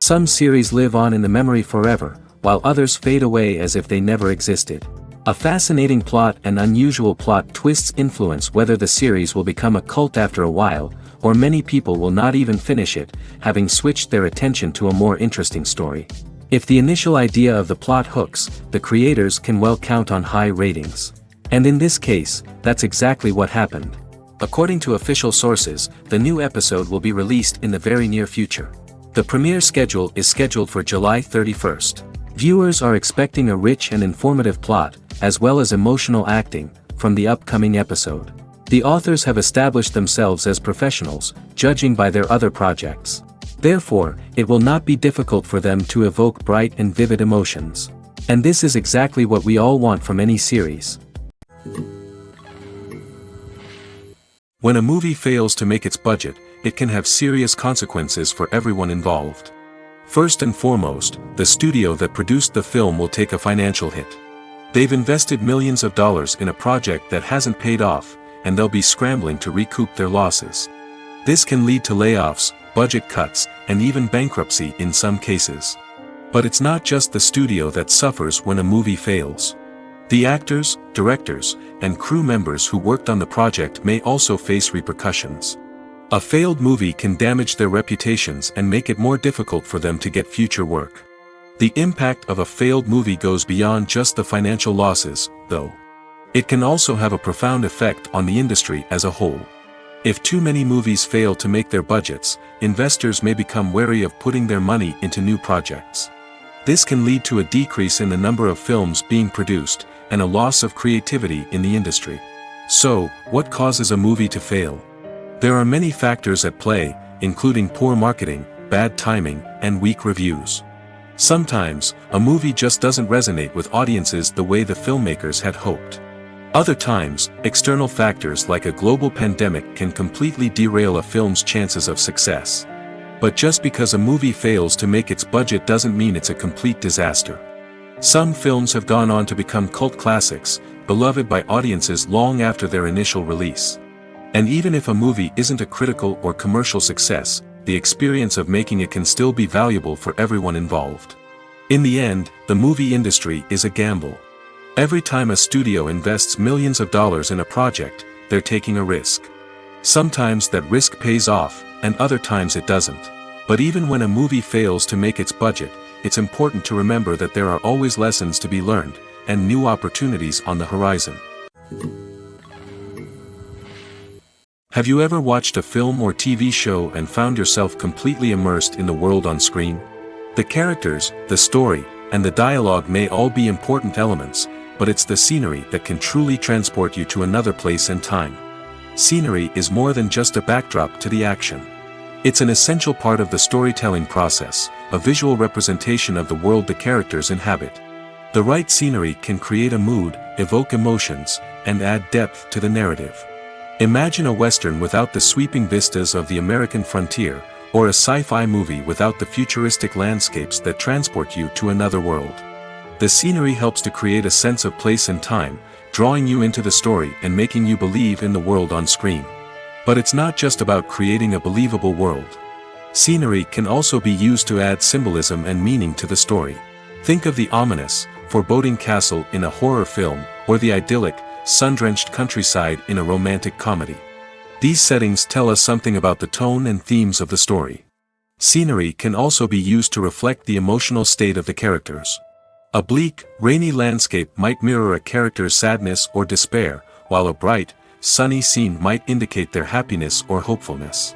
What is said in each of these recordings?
Some series live on in the memory forever, while others fade away as if they never existed. A fascinating plot and unusual plot twists influence whether the series will become a cult after a while, or many people will not even finish it, having switched their attention to a more interesting story. If the initial idea of the plot hooks, the creators can well count on high ratings. And in this case, that's exactly what happened. According to official sources, the new episode will be released in the very near future. The premiere schedule is scheduled for July 31st. Viewers are expecting a rich and informative plot, as well as emotional acting, from the upcoming episode. The authors have established themselves as professionals, judging by their other projects. Therefore, it will not be difficult for them to evoke bright and vivid emotions. And this is exactly what we all want from any series. When a movie fails to make its budget, it can have serious consequences for everyone involved. First and foremost, the studio that produced the film will take a financial hit. They've invested millions of dollars in a project that hasn't paid off, and they'll be scrambling to recoup their losses. This can lead to layoffs, budget cuts, and even bankruptcy in some cases. But it's not just the studio that suffers when a movie fails. The actors, directors, and crew members who worked on the project may also face repercussions. A failed movie can damage their reputations and make it more difficult for them to get future work. The impact of a failed movie goes beyond just the financial losses, though. It can also have a profound effect on the industry as a whole. If too many movies fail to make their budgets, investors may become wary of putting their money into new projects. This can lead to a decrease in the number of films being produced, and a loss of creativity in the industry. So, what causes a movie to fail? There are many factors at play, including poor marketing, bad timing, and weak reviews. Sometimes, a movie just doesn't resonate with audiences the way the filmmakers had hoped. Other times, external factors like a global pandemic can completely derail a film's chances of success. But just because a movie fails to make its budget doesn't mean it's a complete disaster. Some films have gone on to become cult classics, beloved by audiences long after their initial release. And even if a movie isn't a critical or commercial success, the experience of making it can still be valuable for everyone involved. In the end, the movie industry is a gamble. Every time a studio invests millions of dollars in a project, they're taking a risk. Sometimes that risk pays off, and other times it doesn't. But even when a movie fails to make its budget, it's important to remember that there are always lessons to be learned, and new opportunities on the horizon. Have you ever watched a film or TV show and found yourself completely immersed in the world on screen? The characters, the story, and the dialogue may all be important elements, but it's the scenery that can truly transport you to another place and time. Scenery is more than just a backdrop to the action. It's an essential part of the storytelling process, a visual representation of the world the characters inhabit. The right scenery can create a mood, evoke emotions, and add depth to the narrative. Imagine a Western without the sweeping vistas of the American frontier, or a sci-fi movie without the futuristic landscapes that transport you to another world. The scenery helps to create a sense of place and time, drawing you into the story and making you believe in the world on screen. But it's not just about creating a believable world. Scenery can also be used to add symbolism and meaning to the story. Think of the ominous, foreboding castle in a horror film, or the idyllic, sun-drenched countryside in a romantic comedy. These settings tell us something about the tone and themes of the story. Scenery can also be used to reflect the emotional state of the characters. A bleak, rainy landscape might mirror a character's sadness or despair, while a bright, sunny scene might indicate their happiness or hopefulness.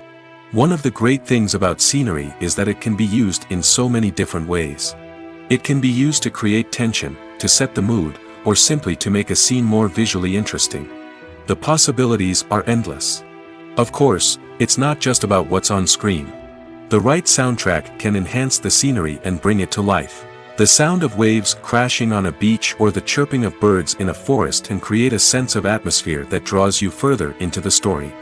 One of the great things about scenery is that it can be used in so many different ways. It can be used to create tension, to set the mood, or simply to make a scene more visually interesting. The possibilities are endless. Of course, it's not just about what's on screen. The right soundtrack can enhance the scenery and bring it to life. The sound of waves crashing on a beach or the chirping of birds in a forest can create a sense of atmosphere that draws you further into the story.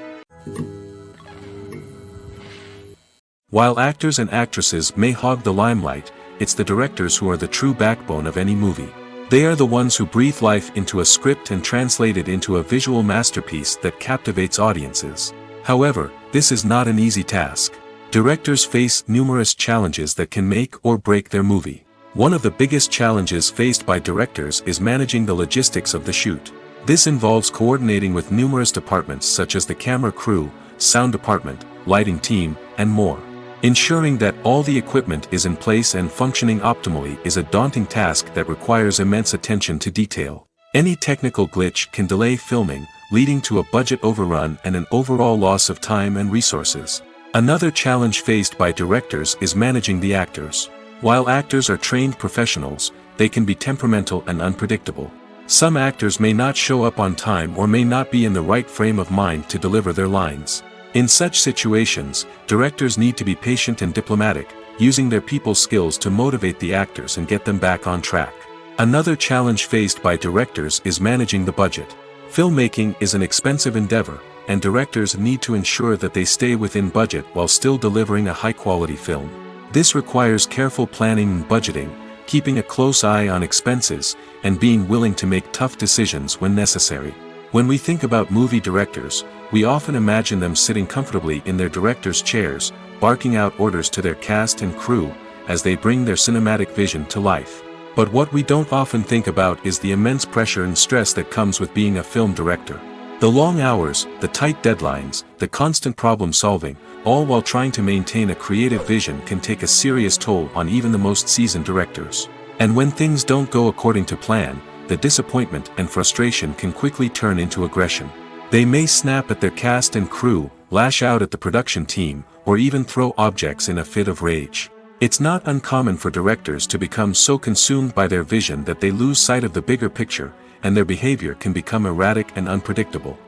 While actors and actresses may hog the limelight, it's the directors who are the true backbone of any movie. They are the ones who breathe life into a script and translate it into a visual masterpiece that captivates audiences. However, this is not an easy task. Directors face numerous challenges that can make or break their movie. One of the biggest challenges faced by directors is managing the logistics of the shoot. This involves coordinating with numerous departments such as the camera crew, sound department, lighting team, and more. Ensuring that all the equipment is in place and functioning optimally is a daunting task that requires immense attention to detail. Any technical glitch can delay filming, leading to a budget overrun and an overall loss of time and resources. Another challenge faced by directors is managing the actors. While actors are trained professionals, they can be temperamental and unpredictable. Some actors may not show up on time or may not be in the right frame of mind to deliver their lines. In such situations, directors need to be patient and diplomatic, using their people skills to motivate the actors and get them back on track. Another challenge faced by directors is managing the budget. Filmmaking is an expensive endeavor, and directors need to ensure that they stay within budget while still delivering a high-quality film. This requires careful planning and budgeting, keeping a close eye on expenses, and being willing to make tough decisions when necessary. When we think about movie directors, we often imagine them sitting comfortably in their director's chairs, barking out orders to their cast and crew, as they bring their cinematic vision to life. But what we don't often think about is the immense pressure and stress that comes with being a film director. The long hours, the tight deadlines, the constant problem solving, all while trying to maintain a creative vision can take a serious toll on even the most seasoned directors. And when things don't go according to plan, the disappointment and frustration can quickly turn into aggression. They may snap at their cast and crew, lash out at the production team, or even throw objects in a fit of rage. It's not uncommon for directors to become so consumed by their vision that they lose sight of the bigger picture, and their behavior can become erratic and unpredictable.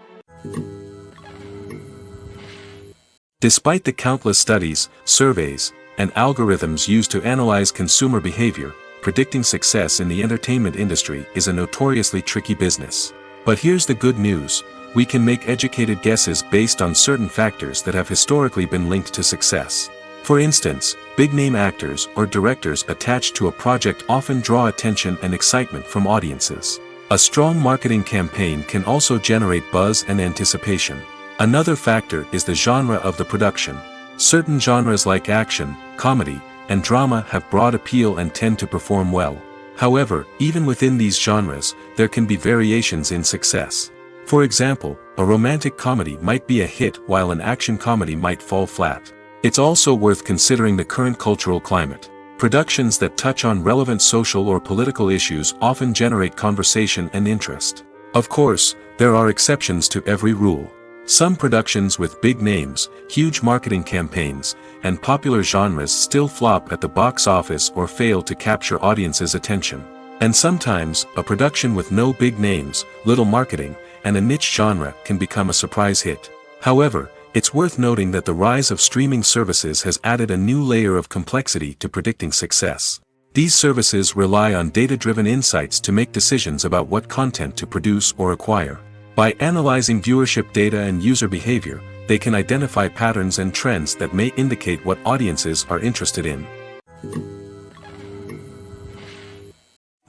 Despite the countless studies, surveys, and algorithms used to analyze consumer behavior, predicting success in the entertainment industry is a notoriously tricky business. But here's the good news: we can make educated guesses based on certain factors that have historically been linked to success. For instance, big-name actors or directors attached to a project often draw attention and excitement from audiences. A strong marketing campaign can also generate buzz and anticipation. Another factor is the genre of the production. Certain genres like action, comedy, and drama have broad appeal and tend to perform well. However, even within these genres, there can be variations in success. For example, a romantic comedy might be a hit while an action comedy might fall flat. It's also worth considering the current cultural climate. Productions that touch on relevant social or political issues often generate conversation and interest. Of course, there are exceptions to every rule. Some productions with big names, huge marketing campaigns, and popular genres still flop at the box office or fail to capture audiences' attention. And sometimes, a production with no big names, little marketing, and a niche genre can become a surprise hit. However, it's worth noting that the rise of streaming services has added a new layer of complexity to predicting success. These services rely on data-driven insights to make decisions about what content to produce or acquire. By analyzing viewership data and user behavior, they can identify patterns and trends that may indicate what audiences are interested in.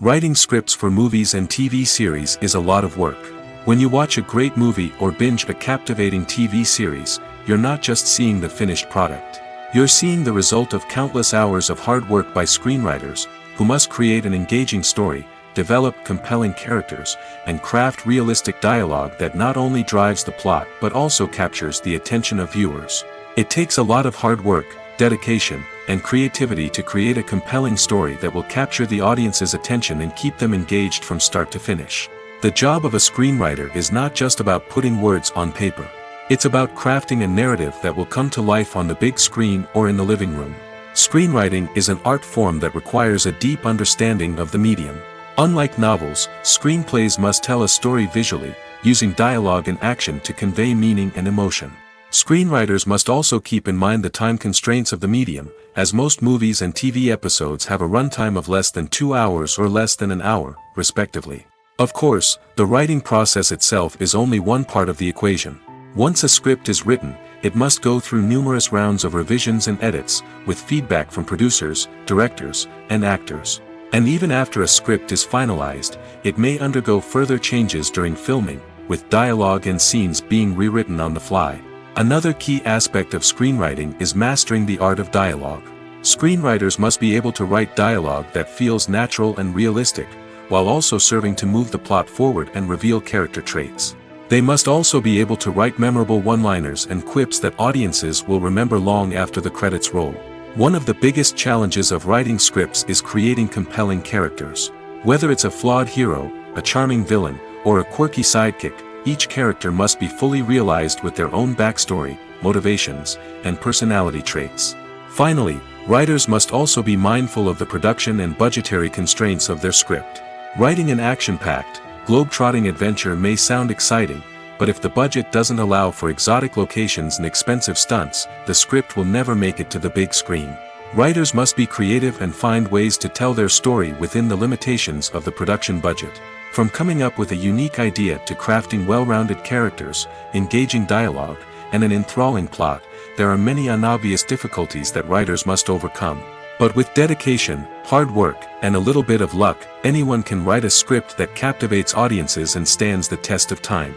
Writing scripts for movies and TV series is a lot of work. When you watch a great movie or binge a captivating TV series, you're not just seeing the finished product. You're seeing the result of countless hours of hard work by screenwriters, who must create an engaging story, develop compelling characters, and craft realistic dialogue that not only drives the plot but also captures the attention of viewers. It takes a lot of hard work, dedication, and creativity to create a compelling story that will capture the audience's attention and keep them engaged from start to finish. The job of a screenwriter is not just about putting words on paper. It's about crafting a narrative that will come to life on the big screen or in the living room. Screenwriting is an art form that requires a deep understanding of the medium. Unlike novels, screenplays must tell a story visually, using dialogue and action to convey meaning and emotion. Screenwriters must also keep in mind the time constraints of the medium, as most movies and TV episodes have a runtime of less than 2 hours or less than an hour, respectively. Of course, the writing process itself is only one part of the equation. Once a script is written, it must go through numerous rounds of revisions and edits, with feedback from producers, directors, and actors. And even after a script is finalized, it may undergo further changes during filming, with dialogue and scenes being rewritten on the fly. Another key aspect of screenwriting is mastering the art of dialogue. Screenwriters must be able to write dialogue that feels natural and realistic, while also serving to move the plot forward and reveal character traits. They must also be able to write memorable one-liners and quips that audiences will remember long after the credits roll. One of the biggest challenges of writing scripts is creating compelling characters. Whether it's a flawed hero, a charming villain, or a quirky sidekick, each character must be fully realized with their own backstory, motivations, and personality traits. Finally, writers must also be mindful of the production and budgetary constraints of their script. Writing an action-packed, globe-trotting adventure may sound exciting, but if the budget doesn't allow for exotic locations and expensive stunts, the script will never make it to the big screen. Writers must be creative and find ways to tell their story within the limitations of the production budget. From coming up with a unique idea to crafting well-rounded characters, engaging dialogue, and an enthralling plot, there are many unobvious difficulties that writers must overcome. But with dedication, hard work, and a little bit of luck, anyone can write a script that captivates audiences and stands the test of time.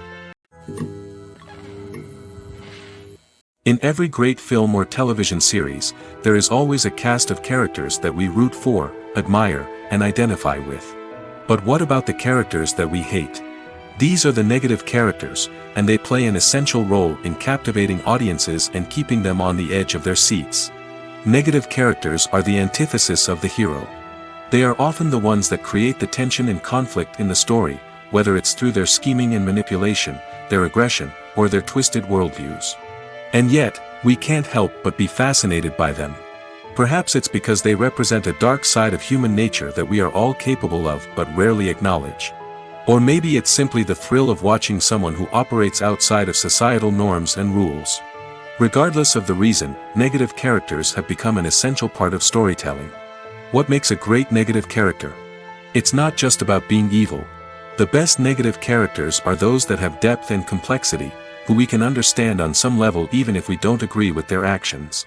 In every great film or television series, there is always a cast of characters that we root for, admire, and identify with. But what about the characters that we hate? These are the negative characters, and they play an essential role in captivating audiences and keeping them on the edge of their seats. Negative characters are the antithesis of the hero. They are often the ones that create the tension and conflict in the story, whether it's through their scheming and manipulation, their aggression, or their twisted worldviews. And yet, we can't help but be fascinated by them. Perhaps it's because they represent a dark side of human nature that we are all capable of but rarely acknowledge. Or maybe it's simply the thrill of watching someone who operates outside of societal norms and rules. Regardless of the reason, negative characters have become an essential part of storytelling. What makes a great negative character? It's not just about being evil. The best negative characters are those that have depth and complexity, who we can understand on some level even if we don't agree with their actions.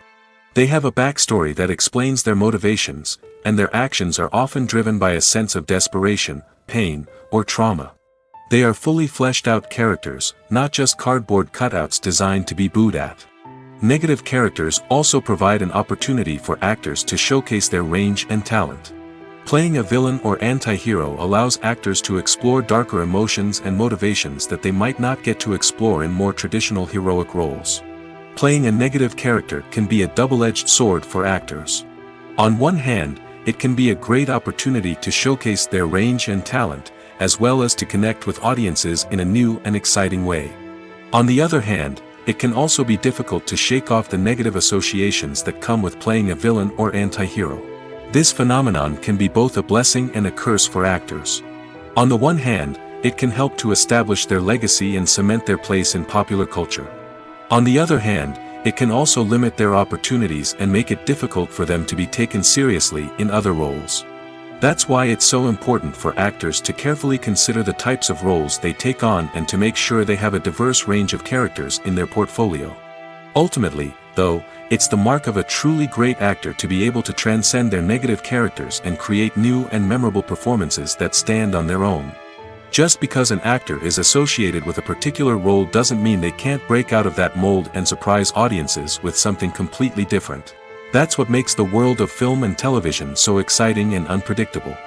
They have a backstory that explains their motivations, and their actions are often driven by a sense of desperation, pain, or trauma. They are fully fleshed out characters, not just cardboard cutouts designed to be booed at. Negative characters also provide an opportunity for actors to showcase their range and talent. Playing a villain or anti-hero allows actors to explore darker emotions and motivations that they might not get to explore in more traditional heroic roles. Playing a negative character can be a double-edged sword for actors. On one hand, it can be a great opportunity to showcase their range and talent, as well as to connect with audiences in a new and exciting way. On the other hand, it can also be difficult to shake off the negative associations that come with playing a villain or anti-hero. This phenomenon can be both a blessing and a curse for actors. On the one hand, it can help to establish their legacy and cement their place in popular culture. On the other hand, it can also limit their opportunities and make it difficult for them to be taken seriously in other roles. That's why it's so important for actors to carefully consider the types of roles they take on and to make sure they have a diverse range of characters in their portfolio. Ultimately, though, it's the mark of a truly great actor to be able to transcend their negative characters and create new and memorable performances that stand on their own. Just because an actor is associated with a particular role doesn't mean they can't break out of that mold and surprise audiences with something completely different. That's what makes the world of film and television so exciting and unpredictable.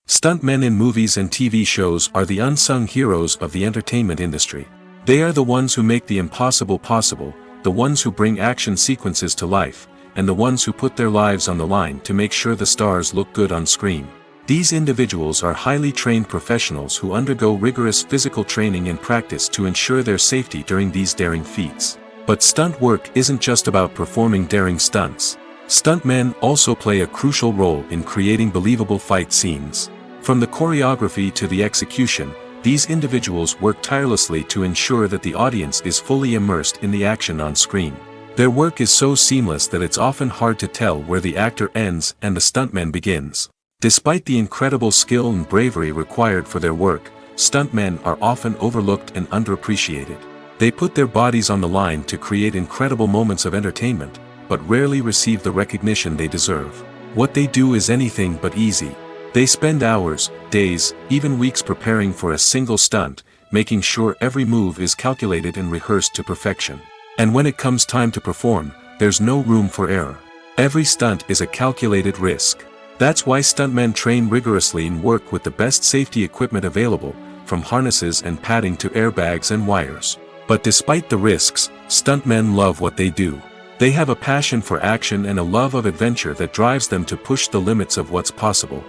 Stuntmen in movies and TV shows are the unsung heroes of the entertainment industry. They are the ones who make the impossible possible, the ones who bring action sequences to life, and the ones who put their lives on the line to make sure the stars look good on screen. These individuals are highly trained professionals who undergo rigorous physical training and practice to ensure their safety during these daring feats. But stunt work isn't just about performing daring stunts. Stuntmen also play a crucial role in creating believable fight scenes. From the choreography to the execution, these individuals work tirelessly to ensure that the audience is fully immersed in the action on screen. Their work is so seamless that it's often hard to tell where the actor ends and the stuntman begins. Despite the incredible skill and bravery required for their work, stuntmen are often overlooked and underappreciated. They put their bodies on the line to create incredible moments of entertainment, but rarely receive the recognition they deserve. What they do is anything but easy. They spend hours, days, even weeks preparing for a single stunt, making sure every move is calculated and rehearsed to perfection. And when it comes time to perform, there's no room for error. Every stunt is a calculated risk. That's why stuntmen train rigorously and work with the best safety equipment available, from harnesses and padding to airbags and wires. But despite the risks, stuntmen love what they do. They have a passion for action and a love of adventure that drives them to push the limits of what's possible.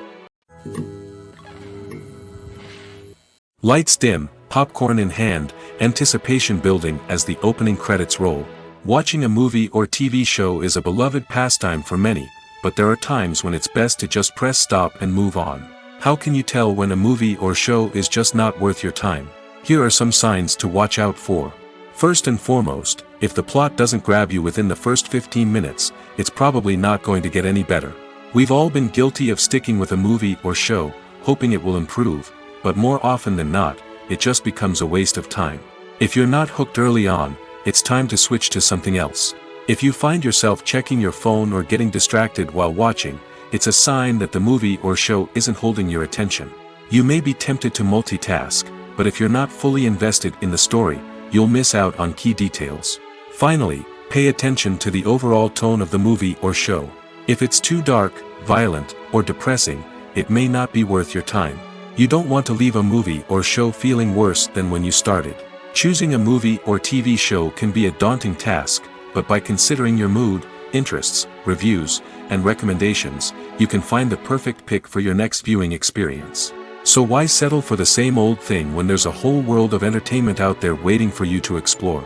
Lights dim, popcorn in hand, anticipation building as the opening credits roll. Watching a movie or TV show is a beloved pastime for many, but there are times when it's best to just press stop and move on. How can you tell when a movie or show is just not worth your time? Here are some signs to watch out for. First and foremost, if the plot doesn't grab you within the first 15 minutes, it's probably not going to get any better. We've all been guilty of sticking with a movie or show, hoping it will improve, but more often than not, it just becomes a waste of time. If you're not hooked early on, it's time to switch to something else. If you find yourself checking your phone or getting distracted while watching, it's a sign that the movie or show isn't holding your attention. You may be tempted to multitask, but if you're not fully invested in the story, you'll miss out on key details. Finally, pay attention to the overall tone of the movie or show. If it's too dark, violent, or depressing, it may not be worth your time. You don't want to leave a movie or show feeling worse than when you started. Choosing a movie or TV show can be a daunting task, but by considering your mood, interests, reviews, and recommendations, you can find the perfect pick for your next viewing experience. So why settle for the same old thing when there's a whole world of entertainment out there waiting for you to explore?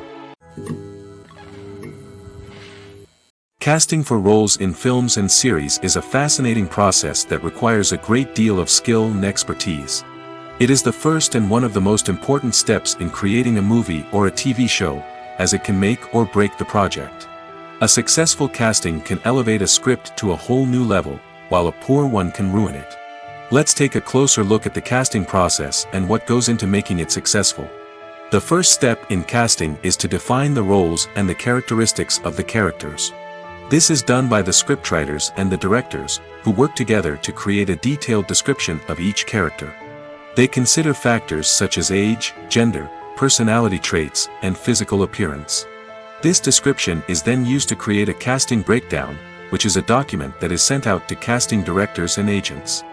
Casting for roles in films and series is a fascinating process that requires a great deal of skill and expertise. It is the first and one of the most important steps in creating a movie or a TV show, as it can make or break the project. A successful casting can elevate a script to a whole new level, while a poor one can ruin it. Let's take a closer look at the casting process and what goes into making it successful. The first step in casting is to define the roles and the characteristics of the characters. This is done by the scriptwriters and the directors, who work together to create a detailed description of each character. They consider factors such as age, gender, personality traits, and physical appearance. This description is then used to create a casting breakdown, which is a document that is sent out to casting directors and agents.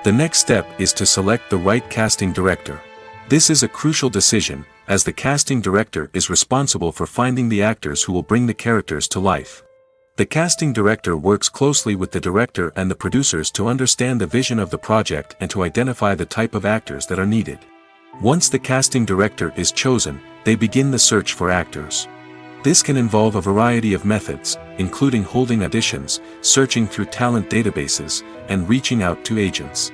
The next step is to select the right casting director. This is a crucial decision, as the casting director is responsible for finding the actors who will bring the characters to life. The casting director works closely with the director and the producers to understand the vision of the project and to identify the type of actors that are needed. Once the casting director is chosen, they begin the search for actors. This can involve a variety of methods, including holding auditions, searching through talent databases, and reaching out to agents.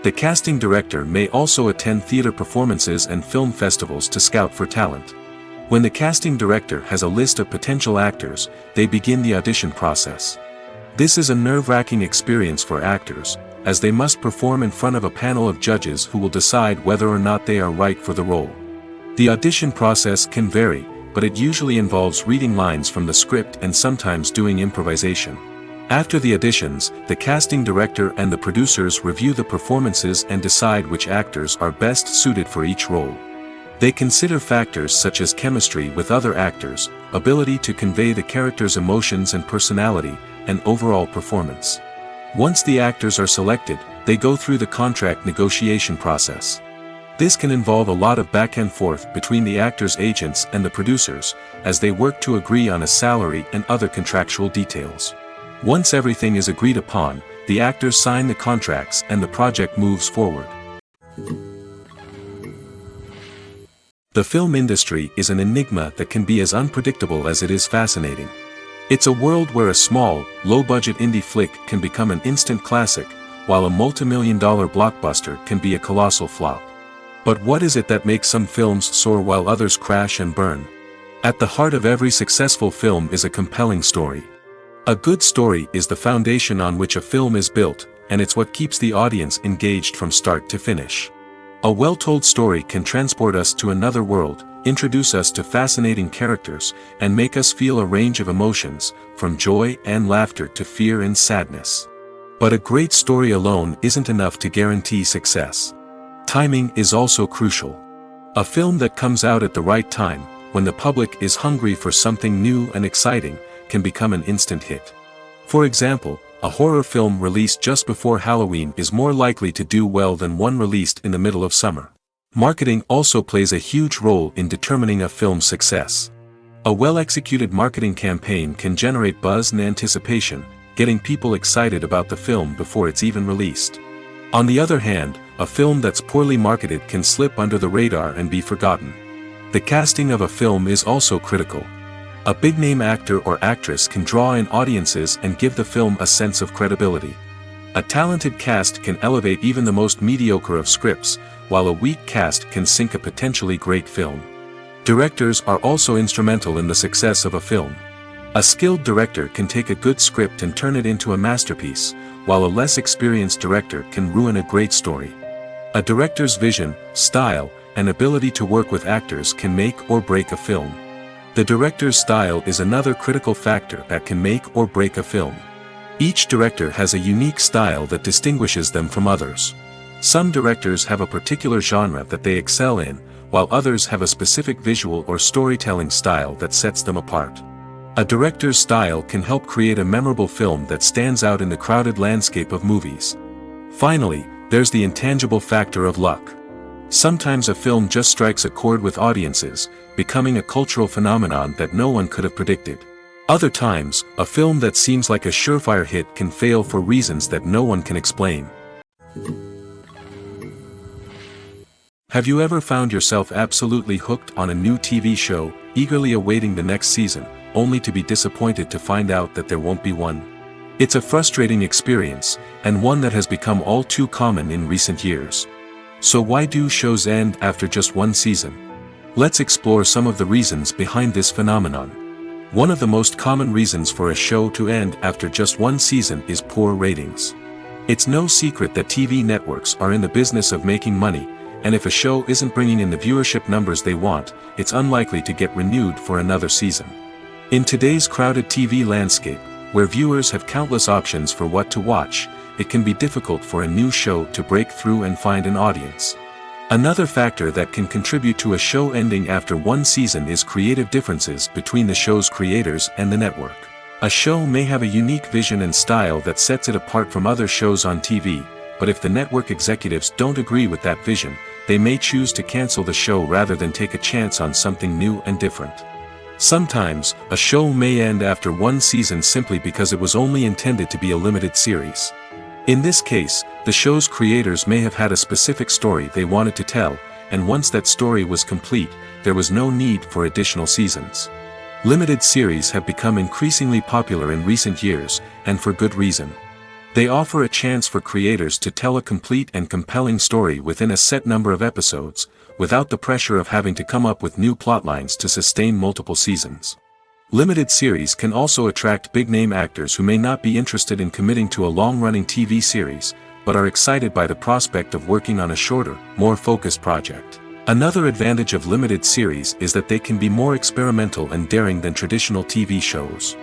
The casting director may also attend theater performances and film festivals to scout for talent. When the casting director has a list of potential actors, they begin the audition process. This is a nerve-wracking experience for actors, as they must perform in front of a panel of judges who will decide whether or not they are right for the role. The audition process can vary, but it usually involves reading lines from the script and sometimes doing improvisation. After the auditions, the casting director and the producers review the performances and decide which actors are best suited for each role. They consider factors such as chemistry with other actors, ability to convey the character's emotions and personality, and overall performance. Once the actors are selected, they go through the contract negotiation process. This can involve a lot of back and forth between the actors' agents and the producers, as they work to agree on a salary and other contractual details. Once everything is agreed upon, the actors sign the contracts and the project moves forward. The film industry is an enigma that can be as unpredictable as it is fascinating. It's a world where a small, low-budget indie flick can become an instant classic, while a multi-million-dollar blockbuster can be a colossal flop. But what is it that makes some films soar while others crash and burn? At the heart of every successful film is a compelling story. A good story is the foundation on which a film is built, and it's what keeps the audience engaged from start to finish. A well-told story can transport us to another world, introduce us to fascinating characters, and make us feel a range of emotions, from joy and laughter to fear and sadness. But a great story alone isn't enough to guarantee success. Timing is also crucial. A film that comes out at the right time, when the public is hungry for something new and exciting, can become an instant hit. For example, a horror film released just before Halloween is more likely to do well than one released in the middle of summer. Marketing also plays a huge role in determining a film's success. A well-executed marketing campaign can generate buzz and anticipation, getting people excited about the film before it's even released. On the other hand, a film that's poorly marketed can slip under the radar and be forgotten. The casting of a film is also critical. A big-name actor or actress can draw in audiences and give the film a sense of credibility. A talented cast can elevate even the most mediocre of scripts, while a weak cast can sink a potentially great film. Directors are also instrumental in the success of a film. A skilled director can take a good script and turn it into a masterpiece, while a less experienced director can ruin a great story. A director's vision, style, and ability to work with actors can make or break a film. The director's style is another critical factor that can make or break a film. Each director has a unique style that distinguishes them from others. Some directors have a particular genre that they excel in, while others have a specific visual or storytelling style that sets them apart. A director's style can help create a memorable film that stands out in the crowded landscape of movies. Finally, there's the intangible factor of luck. Sometimes a film just strikes a chord with audiences, becoming a cultural phenomenon that no one could have predicted. Other times, a film that seems like a surefire hit can fail for reasons that no one can explain. Have you ever found yourself absolutely hooked on a new TV show, eagerly awaiting the next season, only to be disappointed to find out that there won't be one? It's a frustrating experience, and one that has become all too common in recent years. So why do shows end after just one season? Let's explore some of the reasons behind this phenomenon. One of the most common reasons for a show to end after just one season is poor ratings. It's no secret that TV networks are in the business of making money, and if a show isn't bringing in the viewership numbers they want, it's unlikely to get renewed for another season. In today's crowded TV landscape, where viewers have countless options for what to watch, it can be difficult for a new show to break through and find an audience. Another factor that can contribute to a show ending after one season is creative differences between the show's creators and the network. A show may have a unique vision and style that sets it apart from other shows on TV, but if the network executives don't agree with that vision, they may choose to cancel the show rather than take a chance on something new and different. Sometimes, a show may end after one season simply because it was only intended to be a limited series. In this case, the show's creators may have had a specific story they wanted to tell, and once that story was complete, there was no need for additional seasons. Limited series have become increasingly popular in recent years, and for good reason. They offer a chance for creators to tell a complete and compelling story within a set number of episodes, without the pressure of having to come up with new plotlines to sustain multiple seasons. Limited series can also attract big-name actors who may not be interested in committing to a long-running TV series, but are excited by the prospect of working on a shorter, more focused project. Another advantage of limited series is that they can be more experimental and daring than traditional TV shows.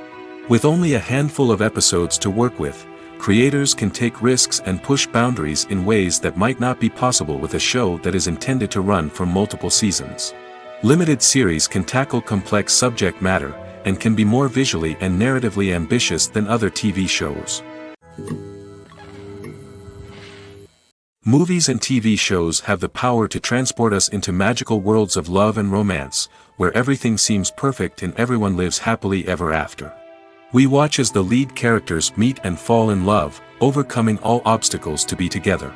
With only a handful of episodes to work with, creators can take risks and push boundaries in ways that might not be possible with a show that is intended to run for multiple seasons. Limited series can tackle complex subject matter, and can be more visually and narratively ambitious than other TV shows. Movies and TV shows have the power to transport us into magical worlds of love and romance, where everything seems perfect and everyone lives happily ever after. We watch as the lead characters meet and fall in love, overcoming all obstacles to be together.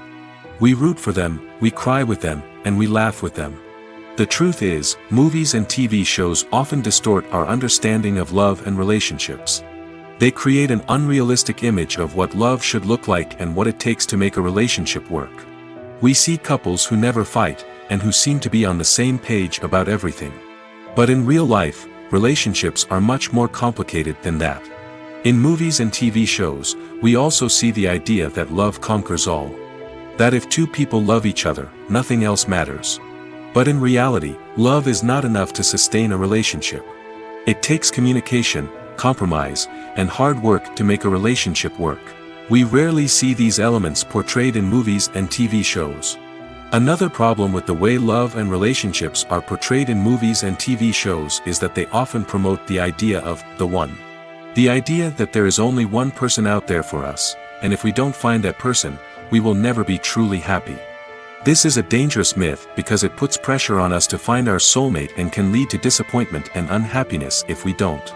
We root for them, we cry with them, and we laugh with them. The truth is, movies and TV shows often distort our understanding of love and relationships. They create an unrealistic image of what love should look like and what it takes to make a relationship work. We see couples who never fight, and who seem to be on the same page about everything. But in real life, relationships are much more complicated than that. In movies and TV shows, we also see the idea that love conquers all. That if two people love each other, nothing else matters. But in reality, love is not enough to sustain a relationship. It takes communication, compromise, and hard work to make a relationship work. We rarely see these elements portrayed in movies and TV shows. Another problem with the way love and relationships are portrayed in movies and TV shows is that they often promote the idea of the one. The idea that there is only one person out there for us, and if we don't find that person, we will never be truly happy. This is a dangerous myth because it puts pressure on us to find our soulmate and can lead to disappointment and unhappiness if we don't.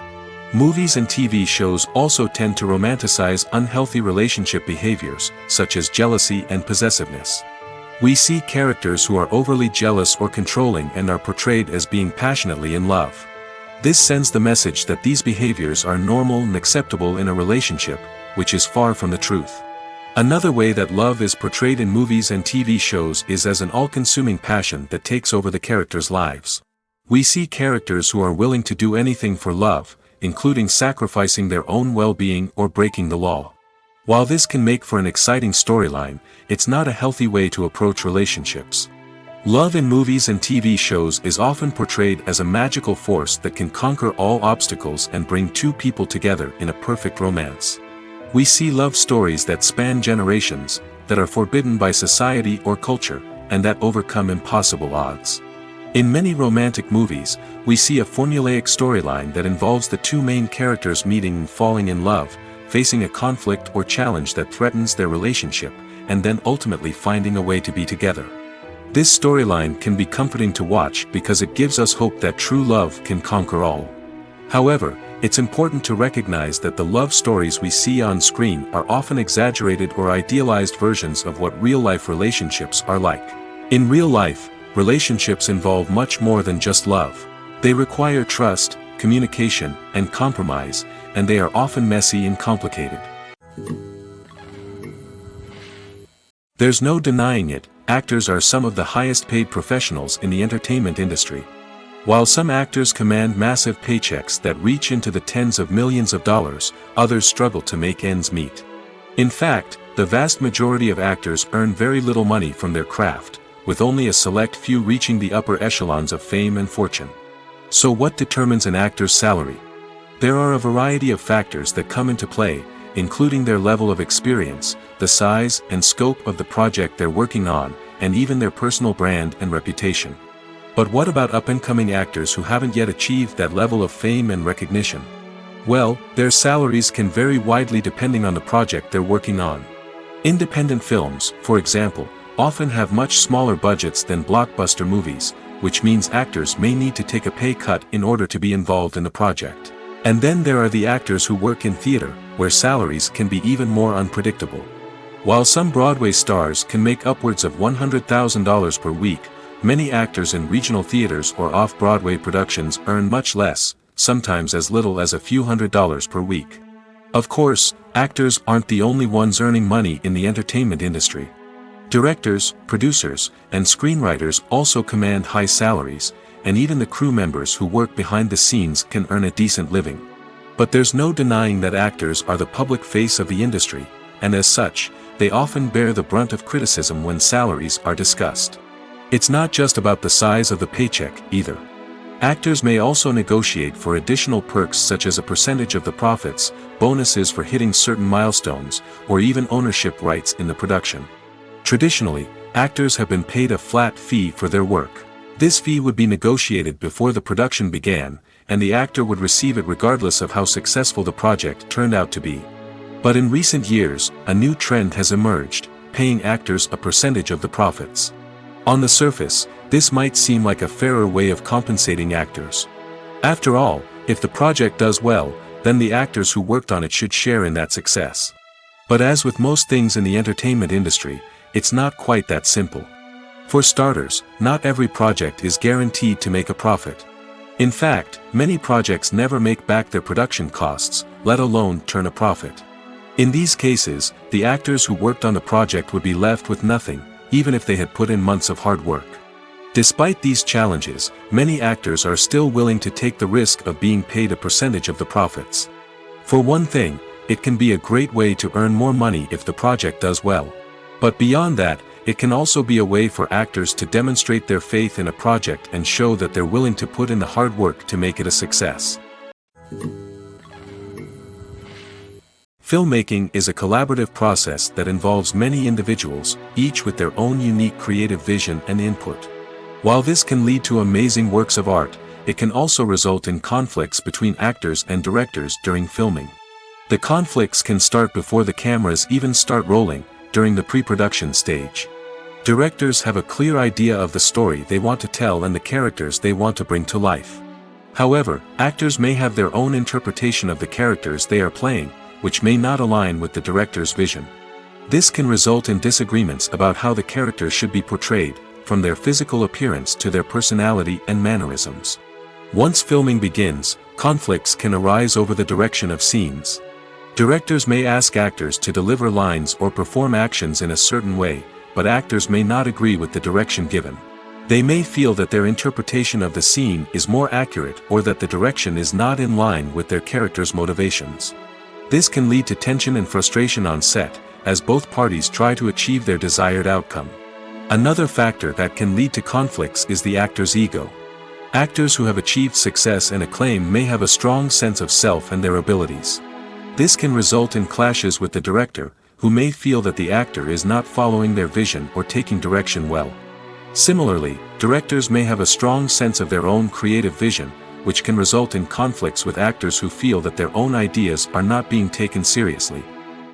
Movies and TV shows also tend to romanticize unhealthy relationship behaviors, such as jealousy and possessiveness. We see characters who are overly jealous or controlling and are portrayed as being passionately in love. This sends the message that these behaviors are normal and acceptable in a relationship, which is far from the truth. Another way that love is portrayed in movies and TV shows is as an all-consuming passion that takes over the characters' lives. We see characters who are willing to do anything for love, including sacrificing their own well-being or breaking the law. While this can make for an exciting storyline, it's not a healthy way to approach relationships. Love in movies and TV shows is often portrayed as a magical force that can conquer all obstacles and bring two people together in a perfect romance. We see love stories that span generations, that are forbidden by society or culture, and that overcome impossible odds. In many romantic movies, we see a formulaic storyline that involves the two main characters meeting and falling in love, facing a conflict or challenge that threatens their relationship, and then ultimately finding a way to be together. This storyline can be comforting to watch because it gives us hope that true love can conquer all. However, it's important to recognize that the love stories we see on screen are often exaggerated or idealized versions of what real-life relationships are like. In real life, relationships involve much more than just love. They require trust, communication, and compromise, and they are often messy and complicated. There's no denying it, actors are some of the highest-paid professionals in the entertainment industry. While some actors command massive paychecks that reach into the tens of millions of dollars, others struggle to make ends meet. In fact, the vast majority of actors earn very little money from their craft, with only a select few reaching the upper echelons of fame and fortune. So what determines an actor's salary? There are a variety of factors that come into play, including their level of experience, the size and scope of the project they're working on, and even their personal brand and reputation. But what about up-and-coming actors who haven't yet achieved that level of fame and recognition? Well, their salaries can vary widely depending on the project they're working on. Independent films, for example, often have much smaller budgets than blockbuster movies, which means actors may need to take a pay cut in order to be involved in the project. And then there are the actors who work in theater, where salaries can be even more unpredictable. While some Broadway stars can make upwards of $100,000 per week, many actors in regional theaters or off-Broadway productions earn much less, sometimes as little as a few $100s per week. Of course, actors aren't the only ones earning money in the entertainment industry. Directors, producers, and screenwriters also command high salaries, and even the crew members who work behind the scenes can earn a decent living. But there's no denying that actors are the public face of the industry, and as such, they often bear the brunt of criticism when salaries are discussed. It's not just about the size of the paycheck, either. Actors may also negotiate for additional perks such as a percentage of the profits, bonuses for hitting certain milestones, or even ownership rights in the production. Traditionally, actors have been paid a flat fee for their work. This fee would be negotiated before the production began, and the actor would receive it regardless of how successful the project turned out to be. But in recent years, a new trend has emerged, paying actors a percentage of the profits. On the surface, this might seem like a fairer way of compensating actors. After all, if the project does well, then the actors who worked on it should share in that success. But as with most things in the entertainment industry, it's not quite that simple. For starters, not every project is guaranteed to make a profit. In fact, many projects never make back their production costs, let alone turn a profit. In these cases, the actors who worked on the project would be left with nothing, even if they had put in months of hard work. Despite these challenges, many actors are still willing to take the risk of being paid a percentage of the profits. For one thing, it can be a great way to earn more money if the project does well. But beyond that, it can also be a way for actors to demonstrate their faith in a project and show that they're willing to put in the hard work to make it a success. Filmmaking is a collaborative process that involves many individuals, each with their own unique creative vision and input. While this can lead to amazing works of art, it can also result in conflicts between actors and directors during filming. The conflicts can start before the cameras even start rolling, during the pre-production stage. Directors have a clear idea of the story they want to tell and the characters they want to bring to life. However, actors may have their own interpretation of the characters they are playing, which may not align with the director's vision. This can result in disagreements about how the characters should be portrayed, from their physical appearance to their personality and mannerisms. Once filming begins, conflicts can arise over the direction of scenes. Directors may ask actors to deliver lines or perform actions in a certain way, but actors may not agree with the direction given. They may feel that their interpretation of the scene is more accurate or that the direction is not in line with their character's motivations. This can lead to tension and frustration on set, as both parties try to achieve their desired outcome. Another factor that can lead to conflicts is the actor's ego. Actors who have achieved success and acclaim may have a strong sense of self and their abilities. This can result in clashes with the director, who may feel that the actor is not following their vision or taking direction well. Similarly, directors may have a strong sense of their own creative vision, which can result in conflicts with actors who feel that their own ideas are not being taken seriously.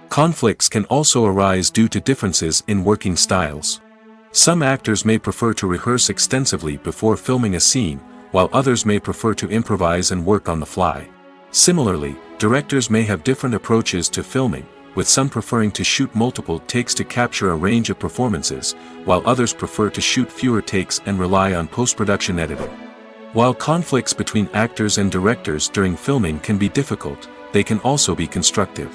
Conflicts can also arise due to differences in working styles. Some actors may prefer to rehearse extensively before filming a scene, while others may prefer to improvise and work on the fly. Similarly, directors may have different approaches to filming, with some preferring to shoot multiple takes to capture a range of performances, while others prefer to shoot fewer takes and rely on post-production editing. While conflicts between actors and directors during filming can be difficult, they can also be constructive.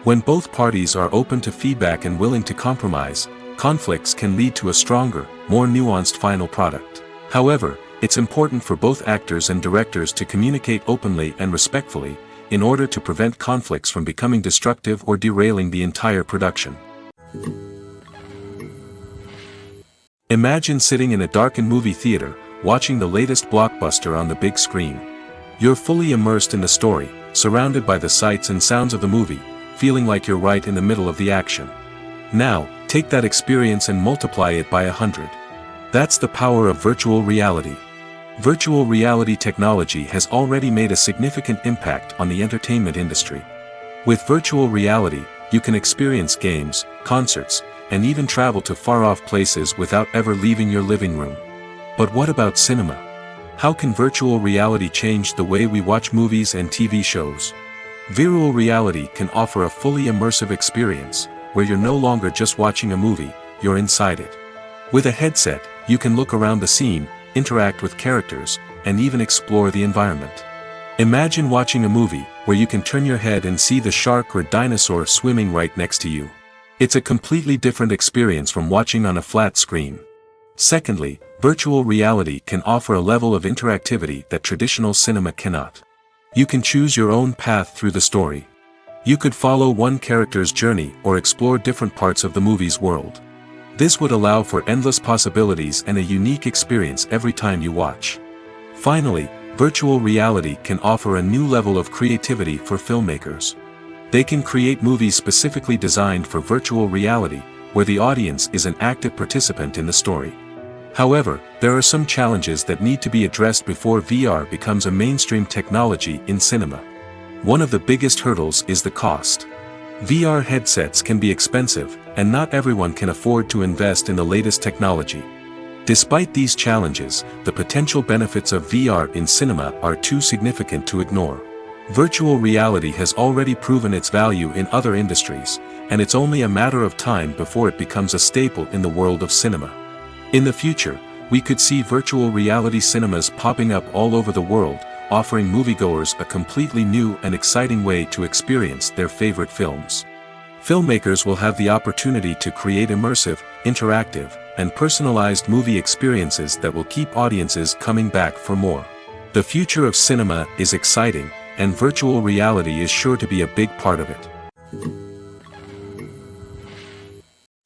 When both parties are open to feedback and willing to compromise, conflicts can lead to a stronger, more nuanced final product. However, it's important for both actors and directors to communicate openly and respectfully, in order to prevent conflicts from becoming destructive or derailing the entire production. Imagine sitting in a darkened movie theater, watching the latest blockbuster on the big screen. You're fully immersed in the story, surrounded by the sights and sounds of the movie, feeling like you're right in the middle of the action. Now, take that experience and multiply it by 100. That's the power of virtual reality. Virtual reality technology has already made a significant impact on the entertainment industry. With virtual reality, you can experience games, concerts, and even travel to far-off places without ever leaving your living room. But what about cinema? How can virtual reality change the way we watch movies and TV shows? Virtual reality can offer a fully immersive experience, where you're no longer just watching a movie, you're inside it. With a headset, you can look around the scene, interact with characters, and even explore the environment. Imagine watching a movie where you can turn your head and see the shark or dinosaur swimming right next to you. It's a completely different experience from watching on a flat screen. Secondly, virtual reality can offer a level of interactivity that traditional cinema cannot. You can choose your own path through the story. You could follow one character's journey or explore different parts of the movie's world. This would allow for endless possibilities and a unique experience every time you watch. Finally, virtual reality can offer a new level of creativity for filmmakers. They can create movies specifically designed for virtual reality, where the audience is an active participant in the story. However, there are some challenges that need to be addressed before VR becomes a mainstream technology in cinema. One of the biggest hurdles is the cost. VR headsets can be expensive, and not everyone can afford to invest in the latest technology. Despite these challenges, the potential benefits of VR in cinema are too significant to ignore. Virtual reality has already proven its value in other industries, and it's only a matter of time before it becomes a staple in the world of cinema. In the future, we could see virtual reality cinemas popping up all over the world, offering moviegoers a completely new and exciting way to experience their favorite films. Filmmakers will have the opportunity to create immersive, interactive, and personalized movie experiences that will keep audiences coming back for more. The future of cinema is exciting, and virtual reality is sure to be a big part of it.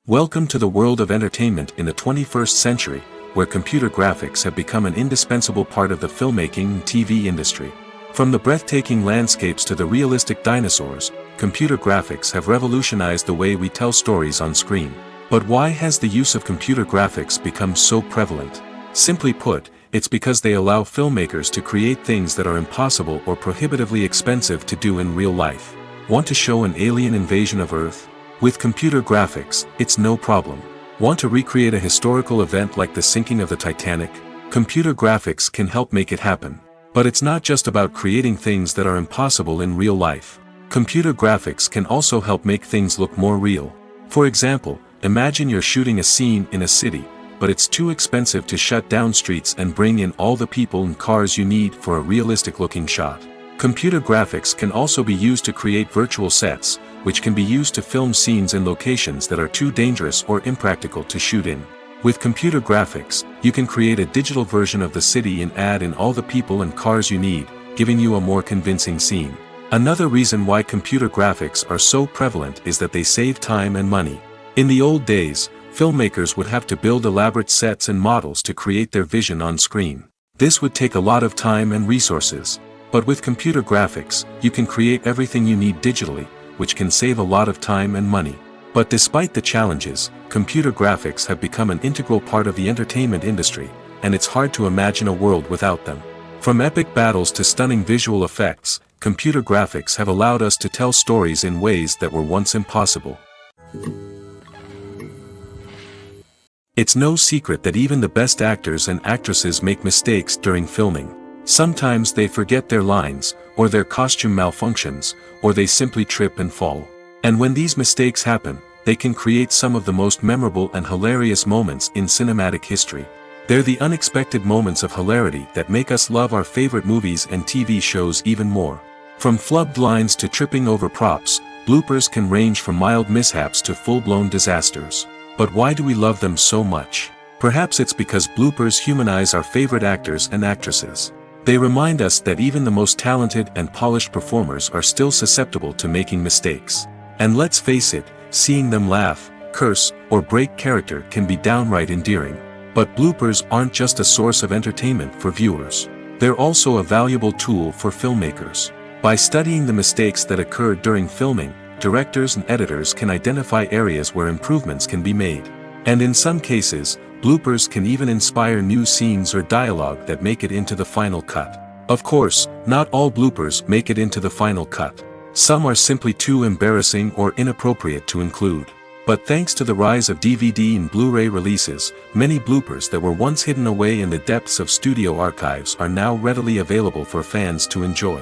Welcome to the world of entertainment in the 21st century, where computer graphics have become an indispensable part of the filmmaking and TV industry. From the breathtaking landscapes to the realistic dinosaurs, computer graphics have revolutionized the way we tell stories on screen. But why has the use of computer graphics become so prevalent? Simply put, it's because they allow filmmakers to create things that are impossible or prohibitively expensive to do in real life. Want to show an alien invasion of Earth? With computer graphics, it's no problem. Want to recreate a historical event like the sinking of the Titanic? Computer graphics can help make it happen. But it's not just about creating things that are impossible in real life. Computer graphics can also help make things look more real. For example, imagine you're shooting a scene in a city, but it's too expensive to shut down streets and bring in all the people and cars you need for a realistic-looking shot. Computer graphics can also be used to create virtual sets, which can be used to film scenes in locations that are too dangerous or impractical to shoot in. With computer graphics, you can create a digital version of the city and add in all the people and cars you need, giving you a more convincing scene. Another reason why computer graphics are so prevalent is that they save time and money. In the old days, filmmakers would have to build elaborate sets and models to create their vision on screen. This would take a lot of time and resources. But with computer graphics, you can create everything you need digitally, which can save a lot of time and money. But despite the challenges, computer graphics have become an integral part of the entertainment industry, and it's hard to imagine a world without them. From epic battles to stunning visual effects, computer graphics have allowed us to tell stories in ways that were once impossible. It's no secret that even the best actors and actresses make mistakes during filming. Sometimes they forget their lines, or their costume malfunctions, or they simply trip and fall. And when these mistakes happen, they can create some of the most memorable and hilarious moments in cinematic history. They're the unexpected moments of hilarity that make us love our favorite movies and TV shows even more. From flubbed lines to tripping over props, bloopers can range from mild mishaps to full-blown disasters. But why do we love them so much? Perhaps it's because bloopers humanize our favorite actors and actresses. They remind us that even the most talented and polished performers are still susceptible to making mistakes. And let's face it, seeing them laugh, curse, or break character can be downright endearing. But bloopers aren't just a source of entertainment for viewers. They're also a valuable tool for filmmakers. By studying the mistakes that occurred during filming, directors and editors can identify areas where improvements can be made. And in some cases, bloopers can even inspire new scenes or dialogue that make it into the final cut. Of course, not all bloopers make it into the final cut. Some are simply too embarrassing or inappropriate to include. But thanks to the rise of DVD and Blu-ray releases, many bloopers that were once hidden away in the depths of studio archives are now readily available for fans to enjoy.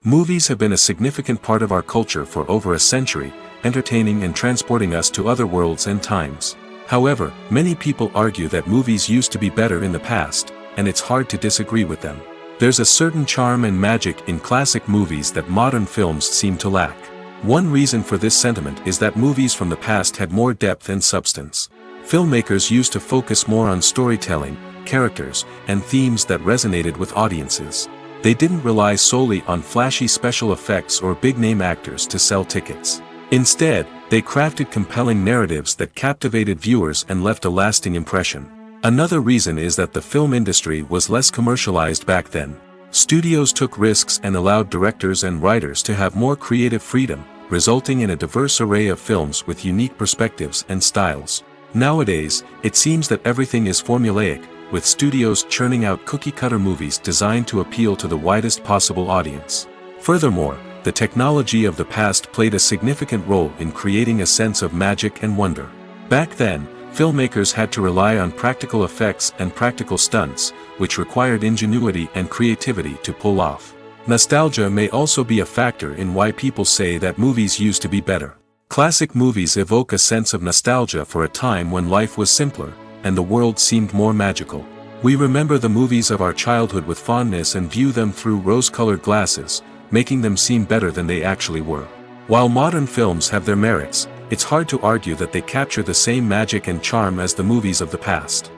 Movies have been a significant part of our culture for over a century, entertaining and transporting us to other worlds and times. However, many people argue that movies used to be better in the past, and it's hard to disagree with them. There's a certain charm and magic in classic movies that modern films seem to lack. One reason for this sentiment is that movies from the past had more depth and substance. Filmmakers used to focus more on storytelling, characters, and themes that resonated with audiences. They didn't rely solely on flashy special effects or big-name actors to sell tickets. Instead, they crafted compelling narratives that captivated viewers and left a lasting impression. Another reason is that the film industry was less commercialized back then. Studios took risks and allowed directors and writers to have more creative freedom, resulting in a diverse array of films with unique perspectives and styles. Nowadays, it seems that everything is formulaic, with studios churning out cookie-cutter movies designed to appeal to the widest possible audience. Furthermore, the technology of the past played a significant role in creating a sense of magic and wonder. Back then, filmmakers had to rely on practical effects and practical stunts, which required ingenuity and creativity to pull off. Nostalgia may also be a factor in why people say that movies used to be better. Classic movies evoke a sense of nostalgia for a time when life was simpler, and the world seemed more magical. We remember the movies of our childhood with fondness and view them through rose-colored glasses, making them seem better than they actually were. While modern films have their merits, it's hard to argue that they capture the same magic and charm as the movies of the past.